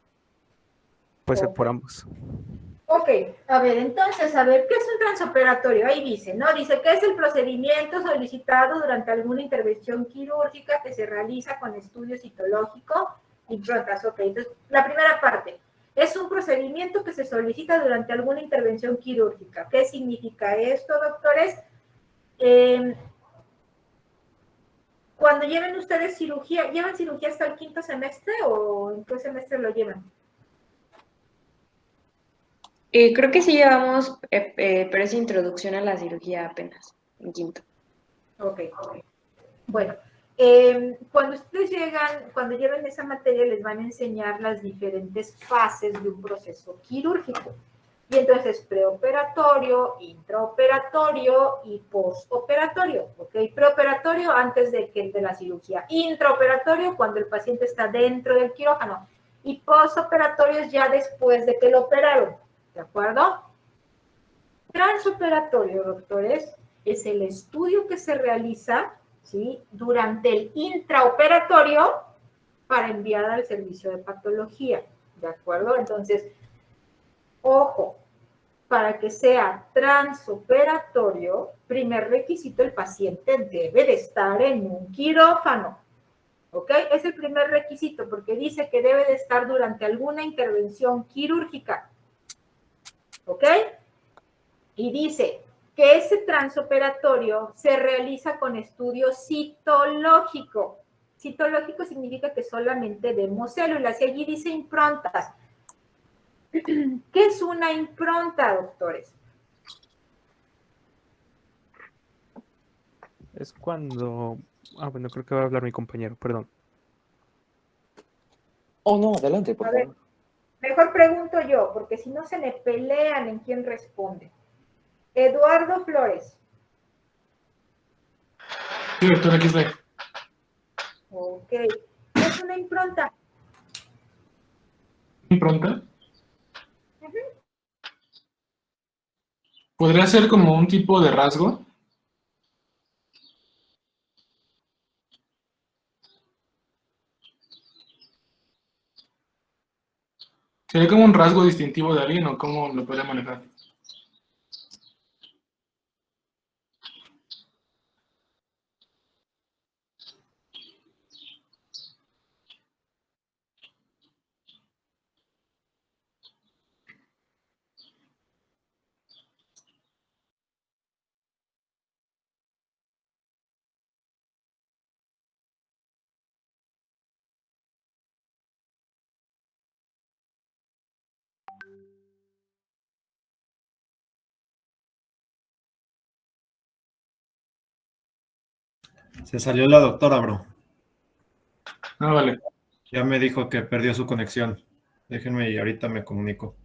Puede ser por ambos. Ok, a ver, entonces, a ver, ¿qué es un transoperatorio? Ahí dice, ¿no? Dice que es el procedimiento solicitado durante alguna intervención quirúrgica que se realiza con estudio citológico y improntas. Ok, entonces, la primera parte, es un procedimiento que se solicita durante alguna intervención quirúrgica. ¿Qué significa esto, doctores? Cuando lleven ustedes cirugía, ¿llevan cirugía hasta el 5º semestre o en qué semestre lo llevan? Creo que sí llevamos, pero es introducción a la cirugía apenas, en 5º. Ok. Bueno, cuando ustedes cuando lleven esa materia, les van a enseñar las diferentes fases de un proceso quirúrgico. Y entonces preoperatorio, intraoperatorio y postoperatorio, ¿ok? Preoperatorio antes de la cirugía, intraoperatorio cuando el paciente está dentro del quirófano y postoperatorio es ya después de que lo operaron, ¿de acuerdo? Transoperatorio, doctores, es el estudio que se realiza, ¿sí?, durante el intraoperatorio para enviar al servicio de patología, ¿de acuerdo? Entonces, ojo, para que sea transoperatorio, primer requisito, el paciente debe de estar en un quirófano, ¿ok? Es el primer requisito porque dice que debe de estar durante alguna intervención quirúrgica, ¿ok? Y dice que ese transoperatorio se realiza con estudio citológico. Citológico significa que solamente vemos células y allí dice improntas. ¿Qué es una impronta, doctores? Es cuando... bueno, creo que va a hablar mi compañero, perdón. Oh, no, adelante, por favor. Mejor pregunto yo, porque si no se me pelean en quién responde. Eduardo Flores. Sí, doctor, aquí estoy. Ok. ¿Qué es una impronta? ¿Impronta? ¿Podría ser como un tipo de rasgo? ¿Sería como un rasgo distintivo de alguien o cómo lo podría manejar? Se salió la doctora, bro. Ah, vale. Ya me dijo que perdió su conexión. Déjenme y ahorita me comunico.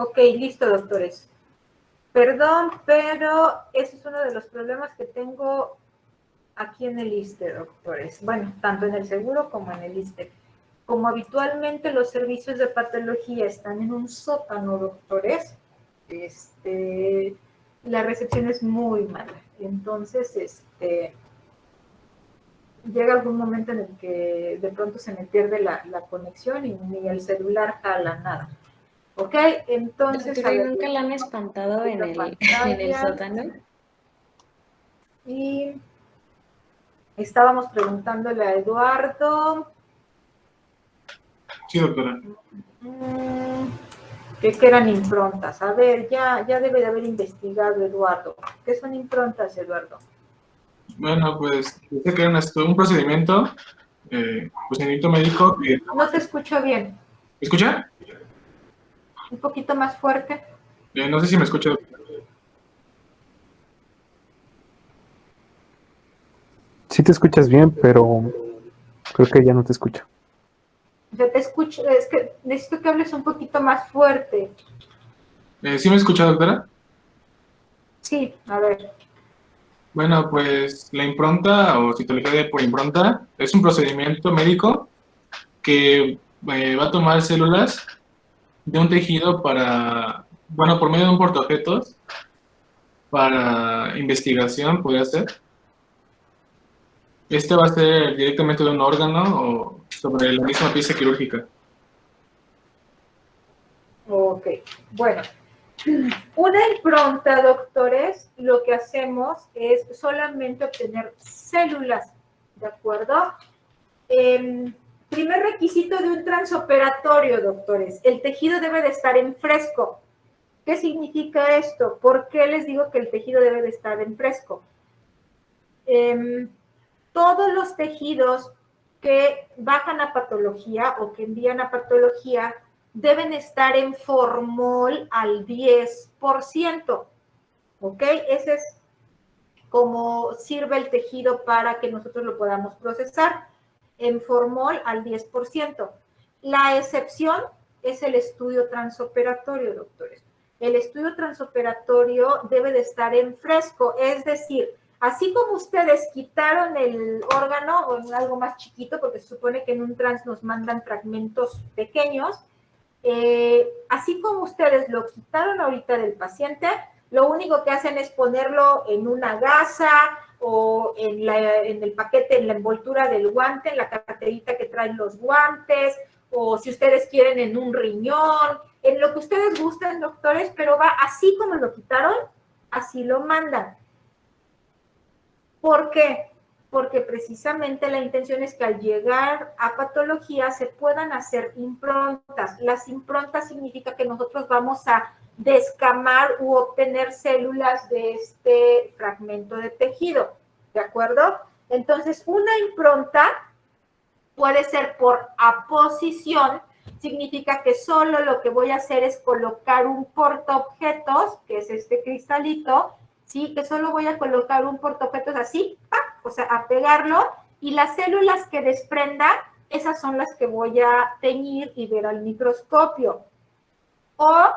Ok, listo, doctores. Perdón, pero ese es uno de los problemas que tengo aquí en el ISSSTE, doctores. Bueno, tanto en el seguro como en el ISSSTE. Como habitualmente los servicios de patología están en un sótano, doctores, la recepción es muy mala. Entonces, llega algún momento en el que de pronto se me pierde la conexión y ni el celular jala nada. Ok, entonces... Doctora, ¿y nunca la han espantado en el sótano? Y estábamos preguntándole a Eduardo... Sí, doctora. ¿Qué eran improntas? A ver, ya debe de haber investigado Eduardo. ¿Qué son improntas, Eduardo? Bueno, pues dice que era un procedimiento, procedimiento médico que... No te escucho bien. ¿Me escucha? Un poquito más fuerte. No sé si me escucha. Sí te escuchas bien, pero creo que ya no te escucho. Yo te escucho, es que necesito que hables un poquito más fuerte. ¿Sí me escucha, doctora? Sí, a ver. Bueno, pues la impronta o citología por impronta es un procedimiento médico que va a tomar células de un tejido para, bueno, por medio de un portaobjetos para investigación, podría ser. Este va a ser directamente de un órgano o sobre la misma pieza quirúrgica. Ok, bueno. Una impronta, doctores, lo que hacemos es solamente obtener células, ¿de acuerdo? Primer requisito de un transoperatorio, doctores, el tejido debe de estar en fresco. ¿Qué significa esto? ¿Por qué les digo que el tejido debe de estar en fresco? Todos los tejidos que bajan a patología o que envían a patología deben estar en formol al 10%, ¿ok? Ese es como sirve el tejido para que nosotros lo podamos procesar, en formol al 10%. La excepción es el estudio transoperatorio, doctores. El estudio transoperatorio debe de estar en fresco, es decir, así como ustedes quitaron el órgano o en algo más chiquito, porque se supone que en un trans nos mandan fragmentos pequeños, así como ustedes lo quitaron ahorita del paciente, lo único que hacen es ponerlo en una gasa o en el paquete, en la envoltura del guante, en la carterita que traen los guantes, o si ustedes quieren en un riñón, en lo que ustedes gusten, doctores, pero va así como lo quitaron, así lo mandan. ¿Por qué? Porque precisamente la intención es que al llegar a patología se puedan hacer improntas. Las improntas significa que nosotros vamos a descamar u obtener células de este fragmento de tejido, ¿de acuerdo? Entonces, una impronta puede ser por aposición, significa que solo lo que voy a hacer es colocar un portaobjetos, que es este cristalito, ¿sí? Que solo voy a colocar un portaobjetos así, ¡pac! O sea, a pegarlo, y las células que desprenda, esas son las que voy a teñir y ver al microscopio. O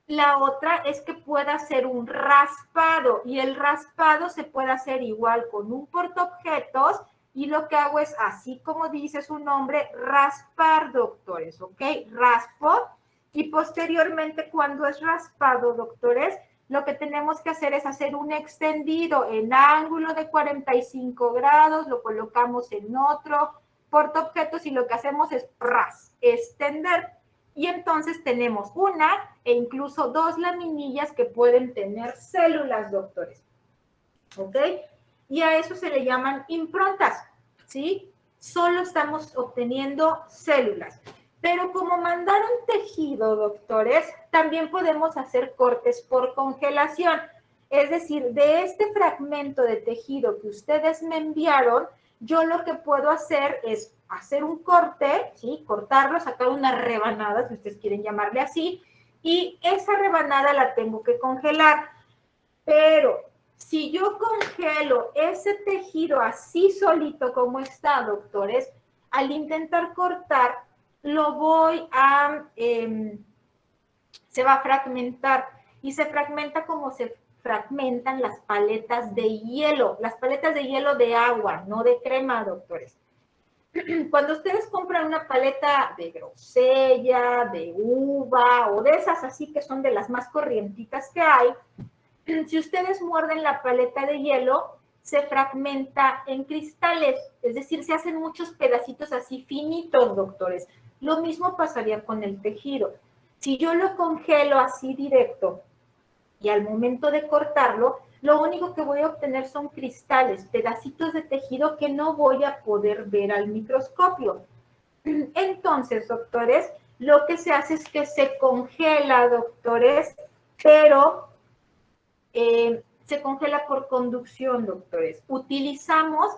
la otra es que pueda hacer un raspado, y el raspado se puede hacer igual con un portaobjetos, y lo que hago es, así como dice su nombre, raspar, doctores, ¿ok? Raspo, y posteriormente cuando es raspado, doctores, lo que tenemos que hacer es hacer un extendido en ángulo de 45 grados, lo colocamos en otro portaobjetos y lo que hacemos es extender. Y entonces tenemos una e incluso dos laminillas que pueden tener células, doctores. ¿Ok? Y a eso se le llaman improntas, ¿sí? Solo estamos obteniendo células. Pero como mandaron tejido, doctores, también podemos hacer cortes por congelación. Es decir, de este fragmento de tejido que ustedes me enviaron, yo lo que puedo hacer es hacer un corte, ¿sí? Cortarlo, sacar una rebanada, si ustedes quieren llamarle así, y esa rebanada la tengo que congelar. Pero si yo congelo ese tejido así solito como está, doctores, al intentar cortar, lo voy a se va a fragmentar y se fragmenta como se fragmentan las paletas de hielo, las paletas de hielo de agua, no de crema, doctores. Cuando ustedes compran una paleta de grosella, de uva o de esas así que son de las más corrientitas que hay, si ustedes muerden la paleta de hielo, se fragmenta en cristales, es decir, se hacen muchos pedacitos así finitos, doctores. Lo mismo pasaría con el tejido. Si yo lo congelo así directo y al momento de cortarlo, lo único que voy a obtener son cristales, pedacitos de tejido que no voy a poder ver al microscopio. Entonces, doctores, lo que se hace es que se congela, doctores, pero se congela por conducción, doctores. Utilizamos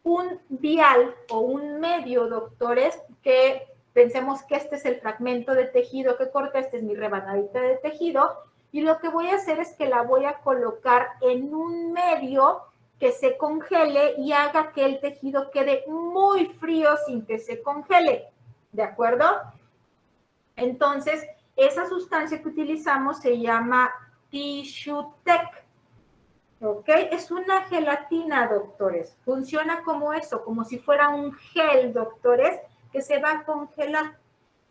un vial o un medio, doctores, que pensemos que este es el fragmento de tejido que corta, esta es mi rebanadita de tejido, y lo que voy a hacer es que la voy a colocar en un medio que se congele y haga que el tejido quede muy frío sin que se congele, ¿de acuerdo? Entonces, esa sustancia que utilizamos se llama Tissue Tech, ¿ok? Es una gelatina, doctores. Funciona como eso, como si fuera un gel, doctores, que se va a congelar,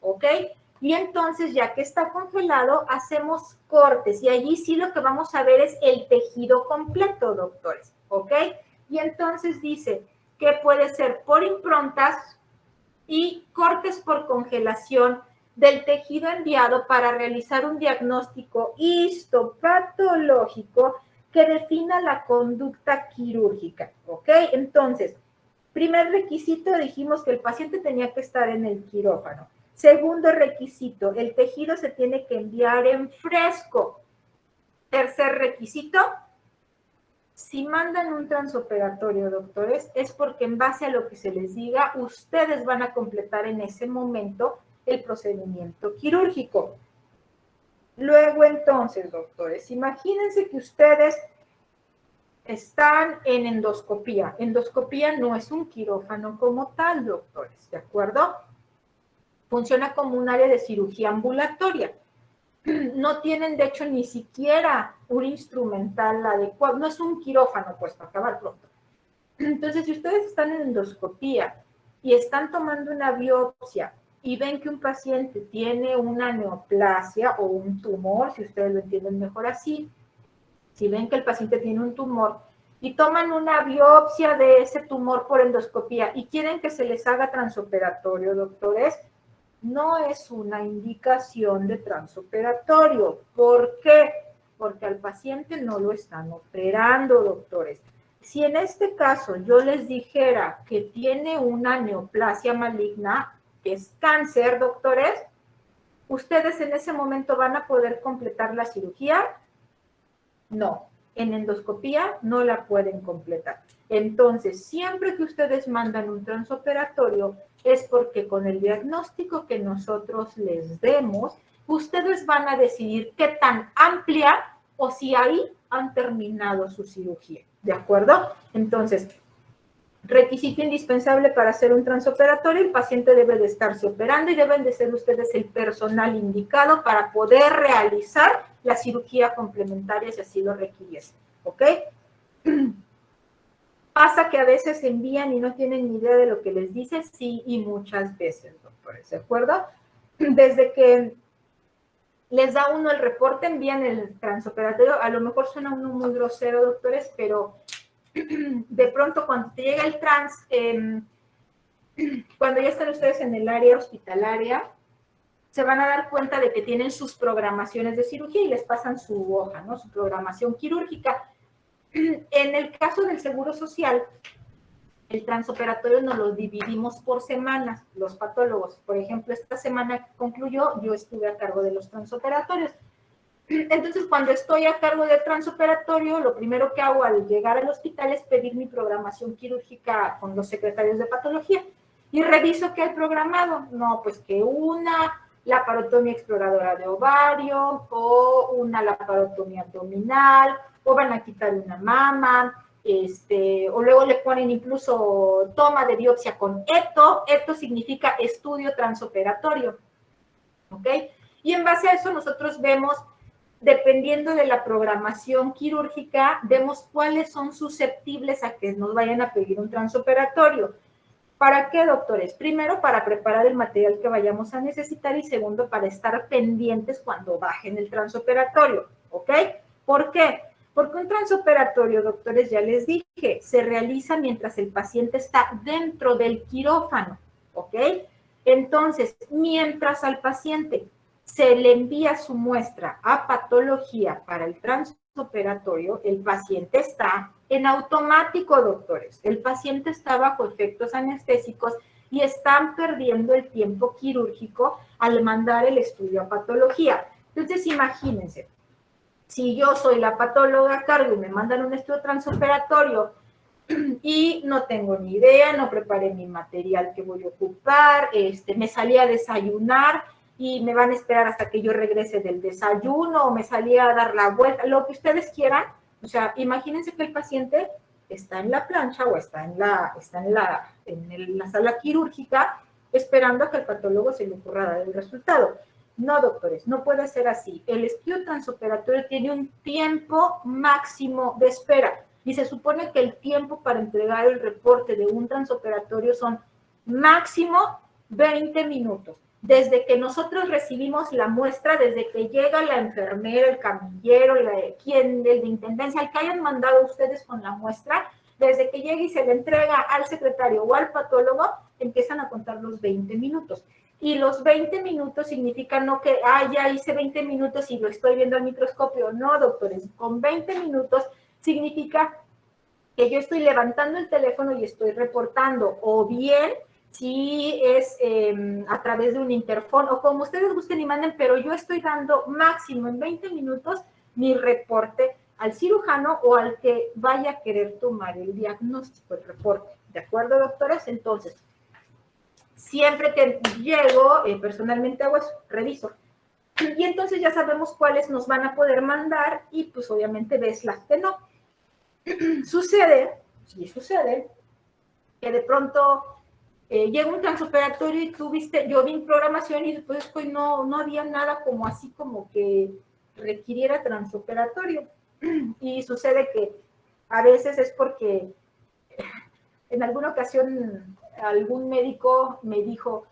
¿ok? Y entonces, ya que está congelado, hacemos cortes. Y allí sí lo que vamos a ver es el tejido completo, doctores, ¿ok? Y entonces dice que puede ser por improntas y cortes por congelación del tejido enviado para realizar un diagnóstico histopatológico que defina la conducta quirúrgica, ¿ok? Entonces, primer requisito, dijimos que el paciente tenía que estar en el quirófano. Segundo requisito, el tejido se tiene que enviar en fresco. Tercer requisito, si mandan un transoperatorio, doctores, es porque en base a lo que se les diga, ustedes van a completar en ese momento el procedimiento quirúrgico. Luego, entonces, doctores, imagínense que ustedes están en endoscopía. Endoscopía no es un quirófano como tal, doctores, ¿de acuerdo? Funciona como un área de cirugía ambulatoria. No tienen, de hecho, ni siquiera un instrumental adecuado. No es un quirófano, pues, para acabar pronto. Entonces, si ustedes están en endoscopía y están tomando una biopsia y ven que un paciente tiene una neoplasia o un tumor, si ustedes lo entienden mejor así, si ven que el paciente tiene un tumor y toman una biopsia de ese tumor por endoscopía y quieren que se les haga transoperatorio, doctores, no es una indicación de transoperatorio. ¿Por qué? Porque al paciente no lo están operando, doctores. Si en este caso yo les dijera que tiene una neoplasia maligna, que es cáncer, doctores, ¿ustedes en ese momento van a poder completar la cirugía? No, en endoscopía no la pueden completar. Entonces, siempre que ustedes mandan un transoperatorio, es porque con el diagnóstico que nosotros les demos, ustedes van a decidir qué tan amplia o si ahí han terminado su cirugía, ¿de acuerdo? Entonces, requisito indispensable para hacer un transoperatorio, el paciente debe de estarse operando y deben de ser ustedes el personal indicado para poder realizar la cirugía complementaria si así lo requiriesen, ¿ok? Pasa que a veces envían y no tienen ni idea de lo que les dice, sí, y muchas veces, doctores, ¿de acuerdo? Desde que les da uno el reporte, envían el transoperatorio, a lo mejor suena uno muy grosero, doctores, pero de pronto cuando te llega el trans, cuando ya están ustedes en el área hospitalaria, se van a dar cuenta de que tienen sus programaciones de cirugía y les pasan su hoja, ¿no? Su programación quirúrgica. En el caso del Seguro Social, el transoperatorio nos lo dividimos por semanas, los patólogos. Por ejemplo, esta semana que concluyó, yo estuve a cargo de los transoperatorios. Entonces, cuando estoy a cargo del transoperatorio, lo primero que hago al llegar al hospital es pedir mi programación quirúrgica con los secretarios de patología y reviso qué hay programado. No, pues que una laparotomía exploradora de ovario o una laparotomía abdominal o van a quitar una mama, o luego le ponen incluso toma de biopsia con ETO. ETO significa estudio transoperatorio, ¿ok? Y en base a eso nosotros vemos, dependiendo de la programación quirúrgica, vemos cuáles son susceptibles a que nos vayan a pedir un transoperatorio. ¿Para qué, doctores? Primero, para preparar el material que vayamos a necesitar y segundo, para estar pendientes cuando bajen el transoperatorio, ¿ok? ¿Por qué? Porque un transoperatorio, doctores, ya les dije, se realiza mientras el paciente está dentro del quirófano, ¿ok? Entonces, mientras al paciente se le envía su muestra a patología para el transoperatorio, el paciente está en automático, doctores. El paciente está bajo efectos anestésicos y están perdiendo el tiempo quirúrgico al mandar el estudio a patología. Entonces, imagínense, si yo soy la patóloga a cargo y me mandan un estudio transoperatorio y no tengo ni idea, no preparé mi material que voy a ocupar, me salí a desayunar y me van a esperar hasta que yo regrese del desayuno o me salí a dar la vuelta, lo que ustedes quieran. O sea, imagínense que el paciente está en la plancha o está en la sala quirúrgica esperando a que el patólogo se le ocurra dar el resultado. No, doctores, no puede ser así. El estudio transoperatorio tiene un tiempo máximo de espera y se supone que el tiempo para entregar el reporte de un transoperatorio son máximo 20 minutos. Desde que nosotros recibimos la muestra, desde que llega la enfermera, el camillero, el de intendencia, el que hayan mandado ustedes con la muestra, desde que llega y se le entrega al secretario o al patólogo, empiezan a contar los 20 minutos. Y los 20 minutos significan no que, ya hice 20 minutos y lo estoy viendo al microscopio. No, doctores, con 20 minutos significa que yo estoy levantando el teléfono y estoy reportando, o bien si es a través de un interfón, o como ustedes busquen y manden, pero yo estoy dando máximo en 20 minutos mi reporte al cirujano o al que vaya a querer tomar el diagnóstico, el reporte. ¿De acuerdo, doctores? Entonces, siempre que llego, personalmente hago eso, reviso. Y entonces ya sabemos cuáles nos van a poder mandar y pues obviamente ves las que no. Sucede que de pronto llega un transoperatorio y tú viste, yo vi programación y después pues no había nada como así como que requiriera transoperatorio. Y sucede que a veces es porque en alguna ocasión algún médico me dijo,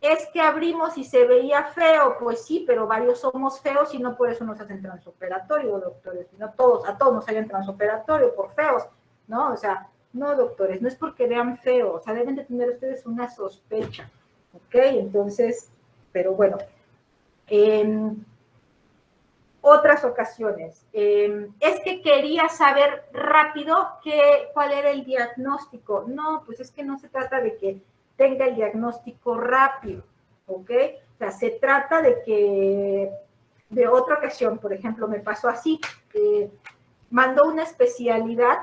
es que abrimos y se veía feo. Pues sí, pero varios somos feos y no por eso nos hacen transoperatorio, doctores. No todos, a todos nos hayan transoperatorio por feos, ¿no? O sea, no, doctores, no es porque vean feo, o sea, deben de tener ustedes una sospecha, ¿ok? Entonces, pero bueno, en otras ocasiones, es que quería saber rápido cuál era el diagnóstico. No, pues es que no se trata de que tenga el diagnóstico rápido, ¿ok? O sea, se trata de que, de otra ocasión, por ejemplo, me pasó así, mandó una especialidad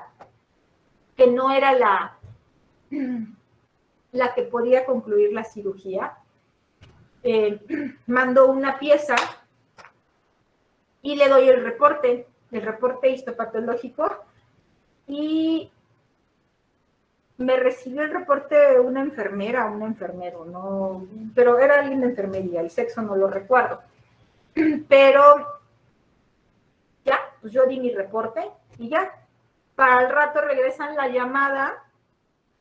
que no era la que podía concluir la cirugía, mandó una pieza y le doy el reporte histopatológico y me recibió el reporte una enfermera, un enfermero, no, pero era alguien de enfermería, el sexo no lo recuerdo, pero ya, pues yo di mi reporte y ya. Para el rato regresan la llamada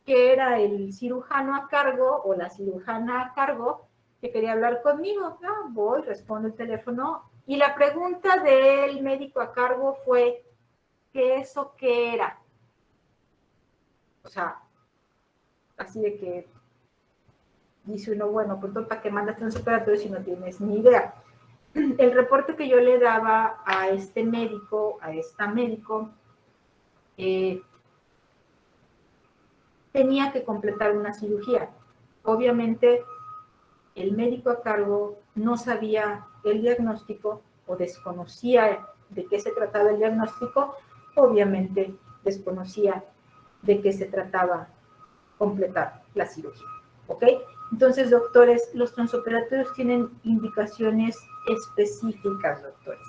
que era el cirujano a cargo o la cirujana a cargo que quería hablar conmigo. Voy, respondo el teléfono y la pregunta del médico a cargo fue, ¿eso qué era? O sea, así de que dice uno, bueno, pues ¿para qué mandas transoperatorio si no tienes ni idea? El reporte que yo le daba a este médico, a esta médico, tenía que completar una cirugía. Obviamente, el médico a cargo no sabía el diagnóstico o desconocía de qué se trataba el diagnóstico, obviamente desconocía de qué se trataba completar la cirugía, ¿ok? Entonces, doctores, los transoperatorios tienen indicaciones específicas, doctores.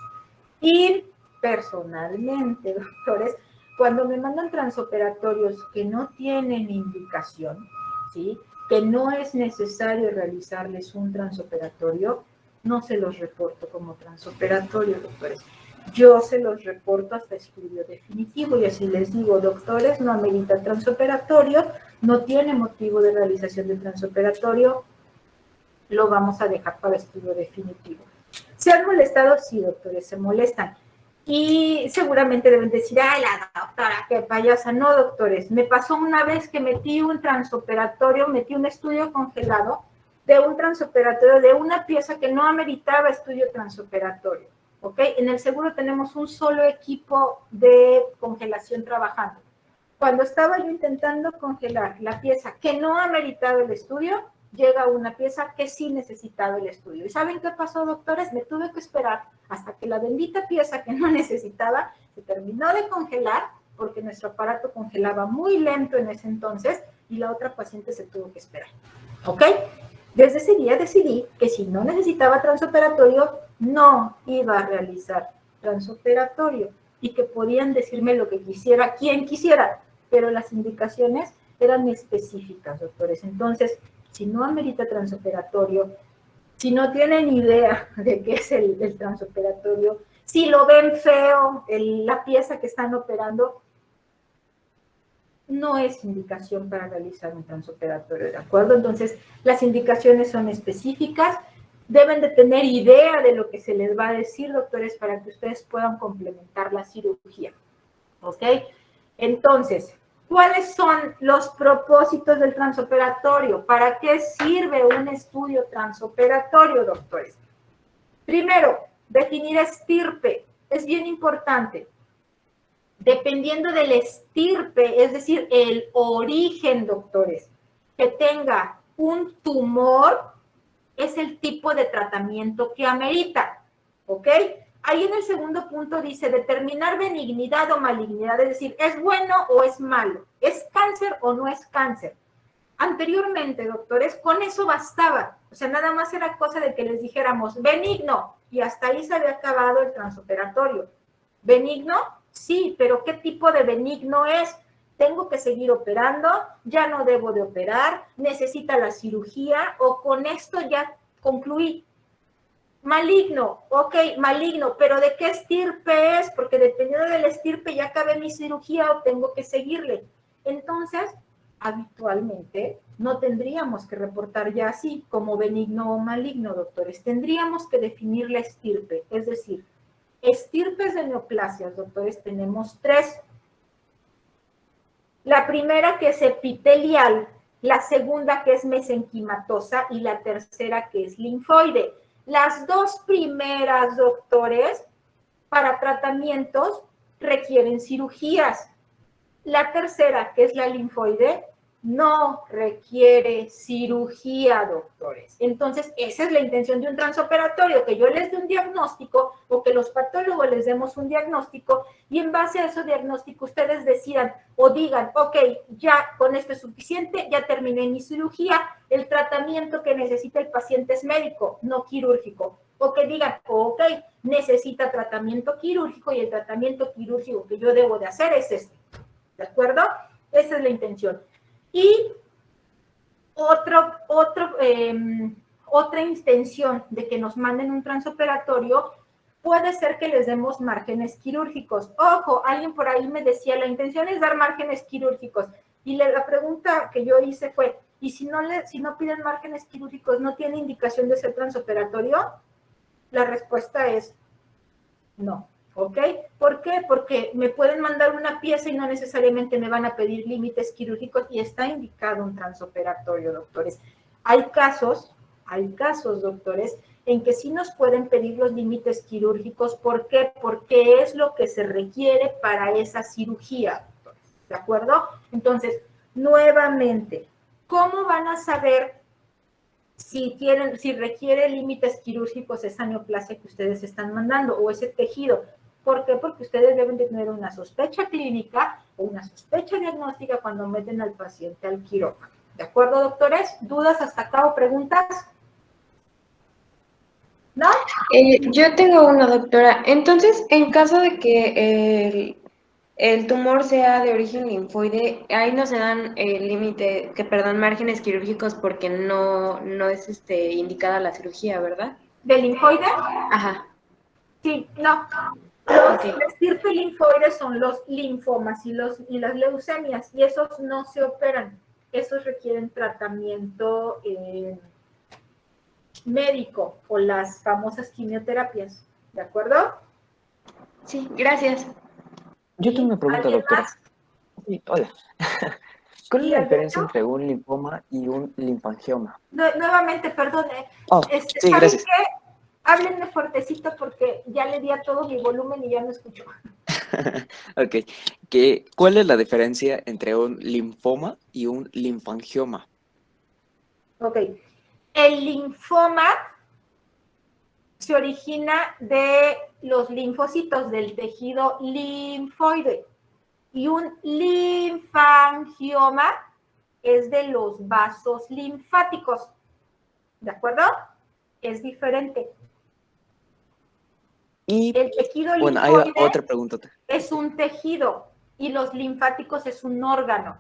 Y personalmente, doctores, cuando me mandan transoperatorios que no tienen indicación, ¿sí?, que no es necesario realizarles un transoperatorio, no se los reporto como transoperatorio, doctores. Yo se los reporto hasta estudio definitivo y así les digo, doctores, no amerita transoperatorio, no tiene motivo de realización de transoperatorio, lo vamos a dejar para estudio definitivo. ¿Se han molestado? Sí, doctores, se molestan. Y seguramente deben decir, ay, la doctora, qué payasa. No, doctores, me pasó una vez que metí un transoperatorio, metí un estudio congelado de un transoperatorio de una pieza que no ameritaba estudio transoperatorio, ¿ok? En el seguro tenemos un solo equipo de congelación trabajando. Cuando estaba yo intentando congelar la pieza que no ameritaba el estudio, llega una pieza que sí necesitaba el estudio. ¿Y saben qué pasó, doctores? Me tuve que esperar hasta que la bendita pieza que no necesitaba se terminó de congelar, porque nuestro aparato congelaba muy lento en ese entonces, y la otra paciente se tuvo que esperar. ¿Ok? Desde ese día decidí que si no necesitaba transoperatorio, no iba a realizar transoperatorio, y que podían decirme lo que quisiera, quien quisiera, pero las indicaciones eran específicas, doctores. Entonces, si no amerita transoperatorio, si no tienen idea de qué es el transoperatorio, si lo ven feo, la pieza que están operando, no es indicación para realizar un transoperatorio, ¿de acuerdo? Entonces, las indicaciones son específicas, deben de tener idea de lo que se les va a decir, doctores, para que ustedes puedan complementar la cirugía, ¿ok? Entonces, ¿cuáles son los propósitos del transoperatorio? ¿Para qué sirve un estudio transoperatorio, doctores? Primero, definir estirpe. Es bien importante. Dependiendo del estirpe, es decir, el origen, doctores, que tenga un tumor, es el tipo de tratamiento que amerita, ¿ok? Ahí en el segundo punto dice determinar benignidad o malignidad, es decir, ¿es bueno o es malo? ¿Es cáncer o no es cáncer? Anteriormente, doctores, con eso bastaba. O sea, nada más era cosa de que les dijéramos benigno y hasta ahí se había acabado el transoperatorio. ¿Benigno? Sí, pero ¿qué tipo de benigno es? ¿Tengo que seguir operando? ¿Ya no debo de operar? ¿Necesita la cirugía? ¿O con esto ya concluí? Maligno, ok, maligno, pero ¿de qué estirpe es? Porque dependiendo del estirpe ya acabé mi cirugía o tengo que seguirle. Entonces, habitualmente no tendríamos que reportar ya así como benigno o maligno, doctores. Tendríamos que definir la estirpe, es decir, estirpes de neoplasias, doctores, tenemos 3. La primera que es epitelial, la segunda que es mesenquimatosa y la tercera que es linfoide. Las 2 primeras, doctores, para tratamientos requieren cirugías. La tercera, que es la linfoide, no requiere cirugía, doctores. Entonces, esa es la intención de un transoperatorio, que yo les dé un diagnóstico o que los patólogos les demos un diagnóstico y en base a ese diagnóstico ustedes decidan o digan, ok, ya con esto es suficiente, ya terminé mi cirugía, el tratamiento que necesita el paciente es médico, no quirúrgico. O que digan, ok, necesita tratamiento quirúrgico y el tratamiento quirúrgico que yo debo de hacer es este. ¿De acuerdo? Esa es la intención. Y otra intención de que nos manden un transoperatorio puede ser que les demos márgenes quirúrgicos. Ojo, alguien por ahí me decía, la intención es dar márgenes quirúrgicos. Y la pregunta que yo hice fue, ¿y si no piden márgenes quirúrgicos, no tiene indicación de ser transoperatorio? La respuesta es no. ¿Ok? ¿Por qué? Porque me pueden mandar una pieza y no necesariamente me van a pedir límites quirúrgicos y está indicado un transoperatorio, doctores. Hay casos, doctores, en que sí nos pueden pedir los límites quirúrgicos. ¿Por qué? Porque es lo que se requiere para esa cirugía, doctores. ¿De acuerdo? Entonces, nuevamente, ¿cómo van a saber si requiere límites quirúrgicos esa neoplasia que ustedes están mandando o ese tejido? ¿Por qué? Porque ustedes deben de tener una sospecha clínica o una sospecha diagnóstica cuando meten al paciente al quirófano. ¿De acuerdo, doctores? ¿Dudas hasta acá o preguntas? ¿No? Yo tengo una, doctora. Entonces, en caso de que el tumor sea de origen linfoide, ahí no se dan márgenes quirúrgicos porque no es indicada la cirugía, ¿verdad? ¿Del linfoide? Ajá. Sí, no. Los estirpe linfoides son los linfomas y las leucemias, y esos no se operan. Esos requieren tratamiento médico o las famosas quimioterapias. ¿De acuerdo? Sí, gracias. Yo tengo una pregunta, doctora. Más? Sí, hola. ¿Cuál es la diferencia entre un linfoma y un linfangioma? Nuevamente, perdone. Oh, sí, gracias. ¿Qué? Háblenme fuertecito porque ya le di a todo mi volumen y ya no escucho. Ok. ¿Cuál es la diferencia entre un linfoma y un linfangioma? Ok. El linfoma se origina de los linfocitos del tejido linfoide y un linfangioma es de los vasos linfáticos. ¿De acuerdo? Es diferente. Y el tejido bueno, linfoide hay otra pregunta. Es un tejido y los linfáticos es un órgano.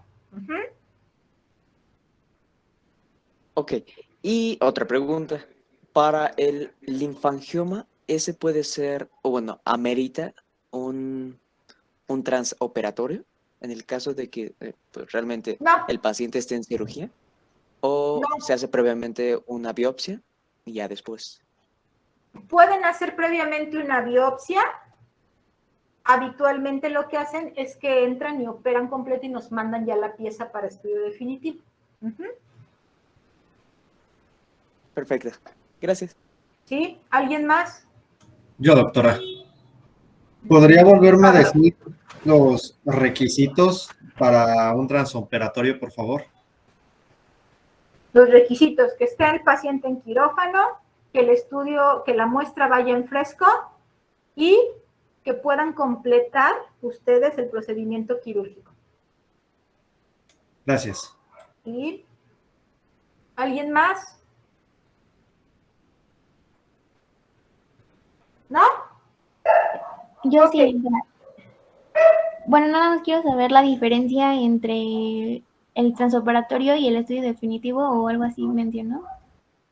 Ok. Y otra pregunta. Para el linfangioma, ¿ese puede ser, o bueno, amerita un transoperatorio en el caso de que pues, realmente el paciente esté en cirugía? ¿O se hace previamente una biopsia y ya después? Pueden hacer previamente una biopsia. Habitualmente lo que hacen es que entran y operan completo y nos mandan ya la pieza para estudio definitivo. Perfecto. Gracias. ¿Sí? ¿Alguien más? Yo, doctora. ¿Podría volverme a decir los requisitos para un transoperatorio, por favor? Los requisitos: que esté el paciente en quirófano, que el estudio, que la muestra vaya en fresco y que puedan completar ustedes el procedimiento quirúrgico. Gracias. ¿Sí? ¿Alguien más? ¿No? Yo sí. Bueno, nada más quiero saber la diferencia entre el transoperatorio y el estudio definitivo o algo así, ¿me entiendo?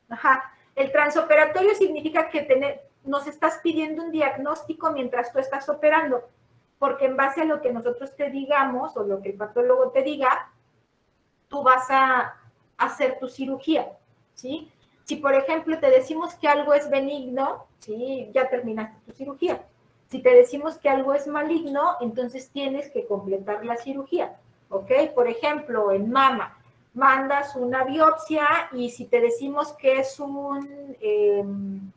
Ajá. El transoperatorio significa que nos estás pidiendo un diagnóstico mientras tú estás operando, porque en base a lo que nosotros te digamos o lo que el patólogo te diga, tú vas a hacer tu cirugía, ¿sí? Si, por ejemplo, te decimos que algo es benigno, ¿sí? Ya terminaste tu cirugía. Si te decimos que algo es maligno, entonces tienes que completar la cirugía, ¿ok? Por ejemplo, en mama, mandas una biopsia y si te decimos que es un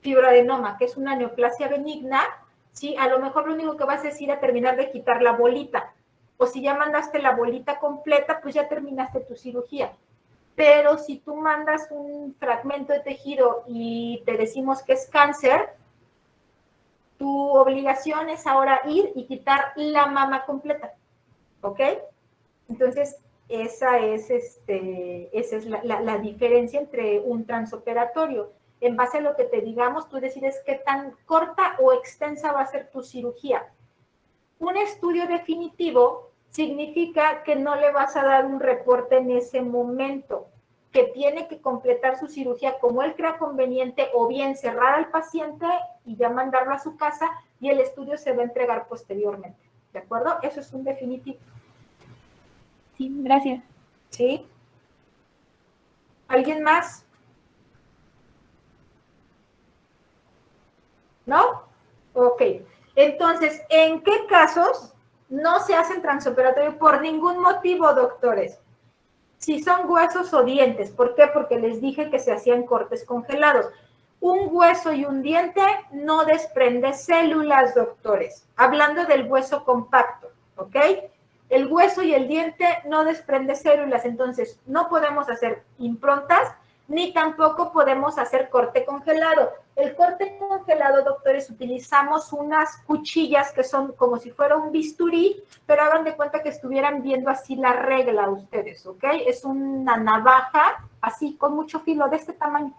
fibroadenoma, que es una neoplasia benigna, ¿sí? A lo mejor lo único que vas a decir es terminar de quitar la bolita. O si ya mandaste la bolita completa, pues ya terminaste tu cirugía. Pero si tú mandas un fragmento de tejido y te decimos que es cáncer, tu obligación es ahora ir y quitar la mama completa, ¿ok? Entonces, esa es la diferencia entre un transoperatorio. En base a lo que te digamos, tú decides qué tan corta o extensa va a ser tu cirugía. Un estudio definitivo significa que no le vas a dar un reporte en ese momento, que tiene que completar su cirugía como él crea conveniente o bien cerrar al paciente y ya mandarlo a su casa y el estudio se va a entregar posteriormente. ¿De acuerdo? Eso es un definitivo. Sí, gracias. ¿Sí? ¿Alguien más? ¿No? Ok. Entonces, ¿en qué casos no se hacen transoperatorio por ningún motivo, doctores? Si son huesos o dientes. ¿Por qué? Porque les dije que se hacían cortes congelados. Un hueso y un diente no desprende células, doctores. Hablando del hueso compacto, ¿ok? El hueso y el diente no desprende células, entonces no podemos hacer improntas ni tampoco podemos hacer corte congelado. El corte congelado, doctores, utilizamos unas cuchillas que son como si fuera un bisturí, pero hagan de cuenta que estuvieran viendo así la regla ustedes, ¿ok? Es una navaja así con mucho filo de este tamaño.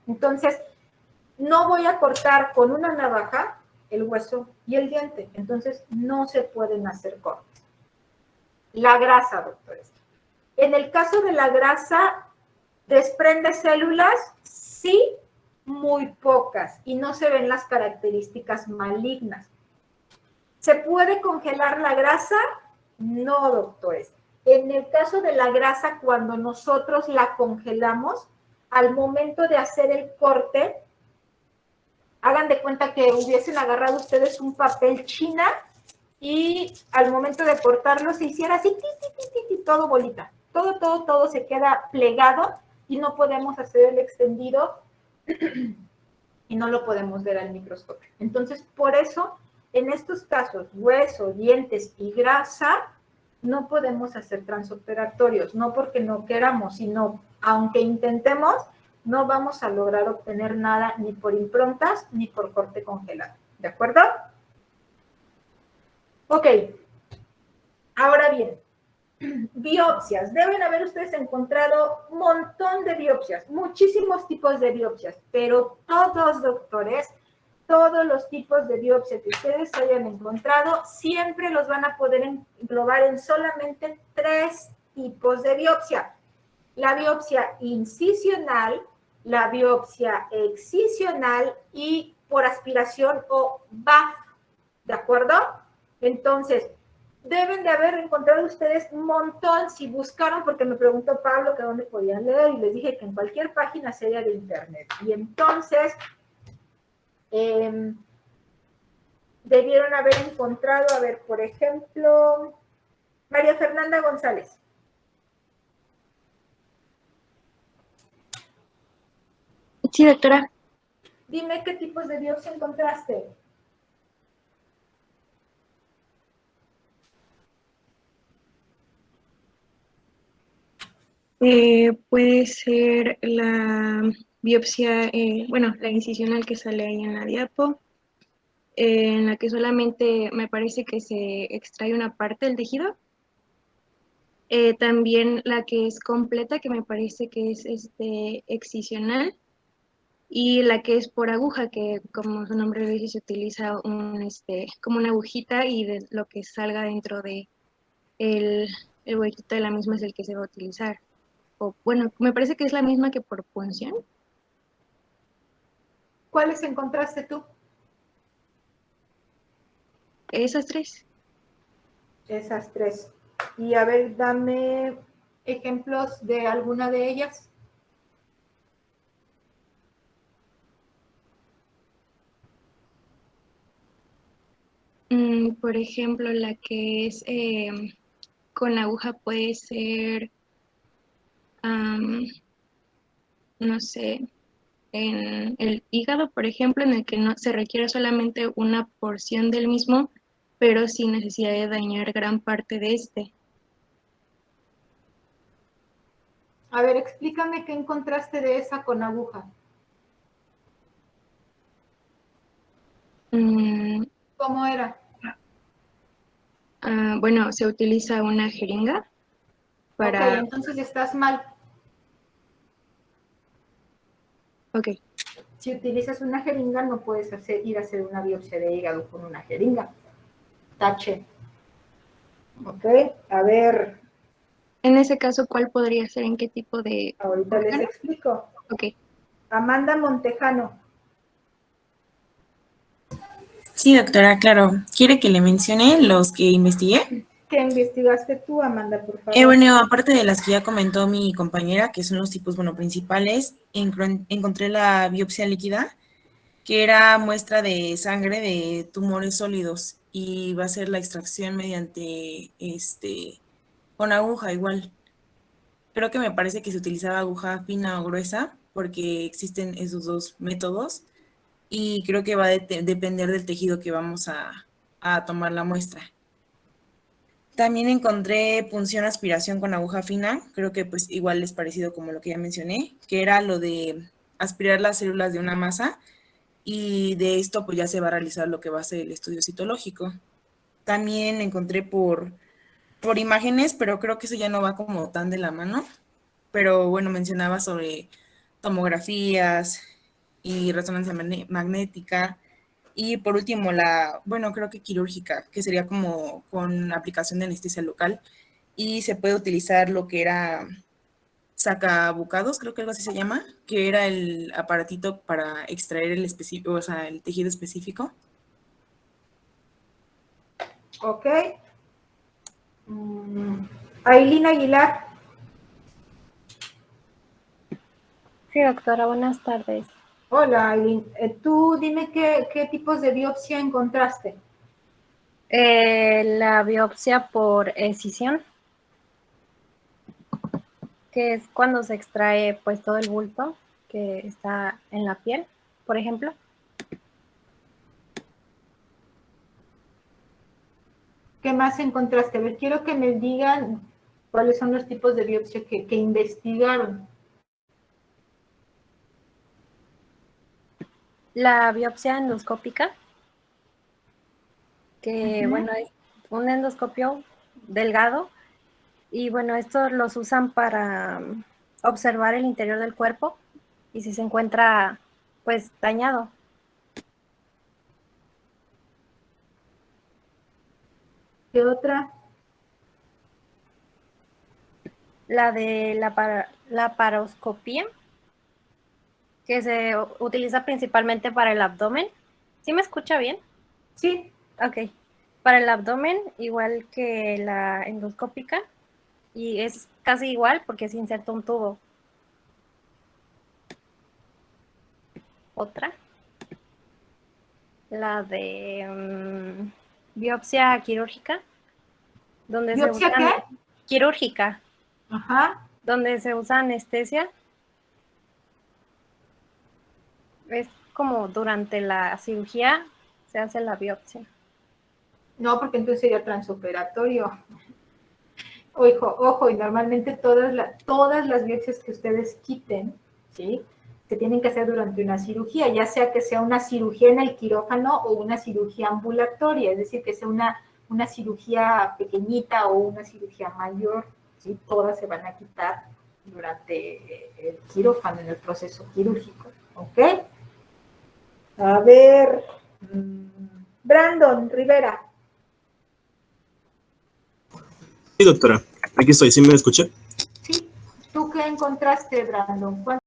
Entonces, no voy a cortar con una navaja el hueso y el diente, entonces no se pueden hacer cortes. La grasa, doctores. En el caso de la grasa, ¿Desprende células? Sí, muy pocas, y no se ven las características malignas. ¿Se puede congelar la grasa? No, doctores. En el caso de la grasa, cuando nosotros la congelamos, al momento de hacer el corte, hagan de cuenta que hubiesen agarrado ustedes un papel china y al momento de cortarlo se hiciera así, todo bolita. Todo se queda plegado y no podemos hacer el extendido y no lo podemos ver al microscopio. Entonces, por eso, en estos casos, hueso, dientes y grasa, no podemos hacer transoperatorios, no porque no queramos, sino aunque intentemos, no vamos a lograr obtener nada ni por improntas ni por corte congelado. ¿De acuerdo? Ok. Ahora bien, biopsias. Deben haber ustedes encontrado un montón de biopsias, muchísimos tipos de biopsias, pero todos, doctores, todos los tipos de biopsia que ustedes hayan encontrado, siempre los van a poder englobar en solamente 3 tipos de biopsia. La biopsia incisional, la biopsia excisional y por aspiración o BAF, ¿de acuerdo? Entonces, deben de haber encontrado ustedes un montón, si buscaron, porque me preguntó Pablo que dónde podían leer, y les dije que en cualquier página seria de internet. Y entonces, debieron haber encontrado, a ver, por ejemplo, María Fernanda González. Sí, doctora. Dime qué tipos de biopsia encontraste. Puede ser la biopsia, la incisional que sale ahí en la diapo, en la que solamente me parece que se extrae una parte del tejido. También la que es completa, que me parece que es excisional, y la que es por aguja, que como su nombre lo dice, se utiliza como una agujita y de lo que salga dentro de el huequito de la misma es el que se va a utilizar. O, bueno, me parece que es la misma que por punción. ¿Cuáles encontraste tú? Esas 3. Esas 3. Y a ver, dame ejemplos de alguna de ellas. Por ejemplo, la que es con aguja puede ser, no sé, en el hígado, por ejemplo, en el que no se requiere solamente una porción del mismo, pero sin necesidad de dañar gran parte de este. A ver, explícame qué encontraste de esa con aguja. ¿Cómo era? Bueno, se utiliza una jeringa para... Ok, entonces estás mal. Ok. Si utilizas una jeringa, no puedes ir a hacer una biopsia de hígado con una jeringa. Tache. Ok, a ver. En ese caso, ¿cuál podría ser? ¿En qué tipo de...? Ahorita les explico. Ok. Amanda Montejano. Sí, doctora, claro. ¿Quiere que le mencione los que investigué? ¿Qué investigaste tú, Amanda, por favor? Bueno, aparte de las que ya comentó mi compañera, que son los tipos, principales, encontré la biopsia líquida, que era muestra de sangre de tumores sólidos y va a ser la extracción mediante, con aguja igual. Creo que me parece que se utilizaba aguja fina o gruesa porque existen esos 2 métodos y creo que va a depender del tejido que vamos a tomar la muestra. También encontré punción aspiración con aguja fina, creo que pues igual es parecido como lo que ya mencioné, que era lo de aspirar las células de una masa y de esto pues ya se va a realizar lo que va a ser el estudio citológico. También encontré por imágenes, pero creo que eso ya no va como tan de la mano, pero bueno, mencionaba sobre tomografías y resonancia magnética. Y por último, creo que quirúrgica, que sería como con aplicación de anestesia local. Y se puede utilizar lo que era sacabocados, creo que algo así se llama, que era el aparatito para extraer el específico, o sea, el tejido específico. Ok. Ailín Aguilar. Sí, doctora, buenas tardes. Hola, Ailín. Tú dime qué tipos de biopsia encontraste. La biopsia por escisión, que es cuando se extrae pues todo el bulto que está en la piel, por ejemplo. ¿Qué más encontraste? A ver, quiero que me digan cuáles son los tipos de biopsia que investigaron. La biopsia endoscópica, que bueno, es un endoscopio delgado y bueno, estos los usan para observar el interior del cuerpo y si se encuentra pues dañado. ¿Qué otra? La de la laparoscopía, que se utiliza principalmente para el abdomen. ¿Sí me escucha bien? Sí. Ok. Para el abdomen, igual que la endoscópica, y es casi igual porque se inserta un tubo. Otra. La de biopsia quirúrgica, donde ¿Biopsia se usa qué? quirúrgica. Ajá. Donde se usa anestesia. Es como durante la cirugía se hace la biopsia. No, porque entonces sería transoperatorio. Ojo, y normalmente todas las biopsias que ustedes quiten, ¿sí? Se tienen que hacer durante una cirugía, ya sea que sea una cirugía en el quirófano o una cirugía ambulatoria, es decir, que sea una cirugía pequeñita o una cirugía mayor, ¿sí? Todas se van a quitar durante el quirófano, en el proceso quirúrgico, ¿ok? A ver, Brandon Rivera. Sí, doctora, aquí estoy, ¿sí me escucha? Sí, ¿tú qué encontraste, Brandon?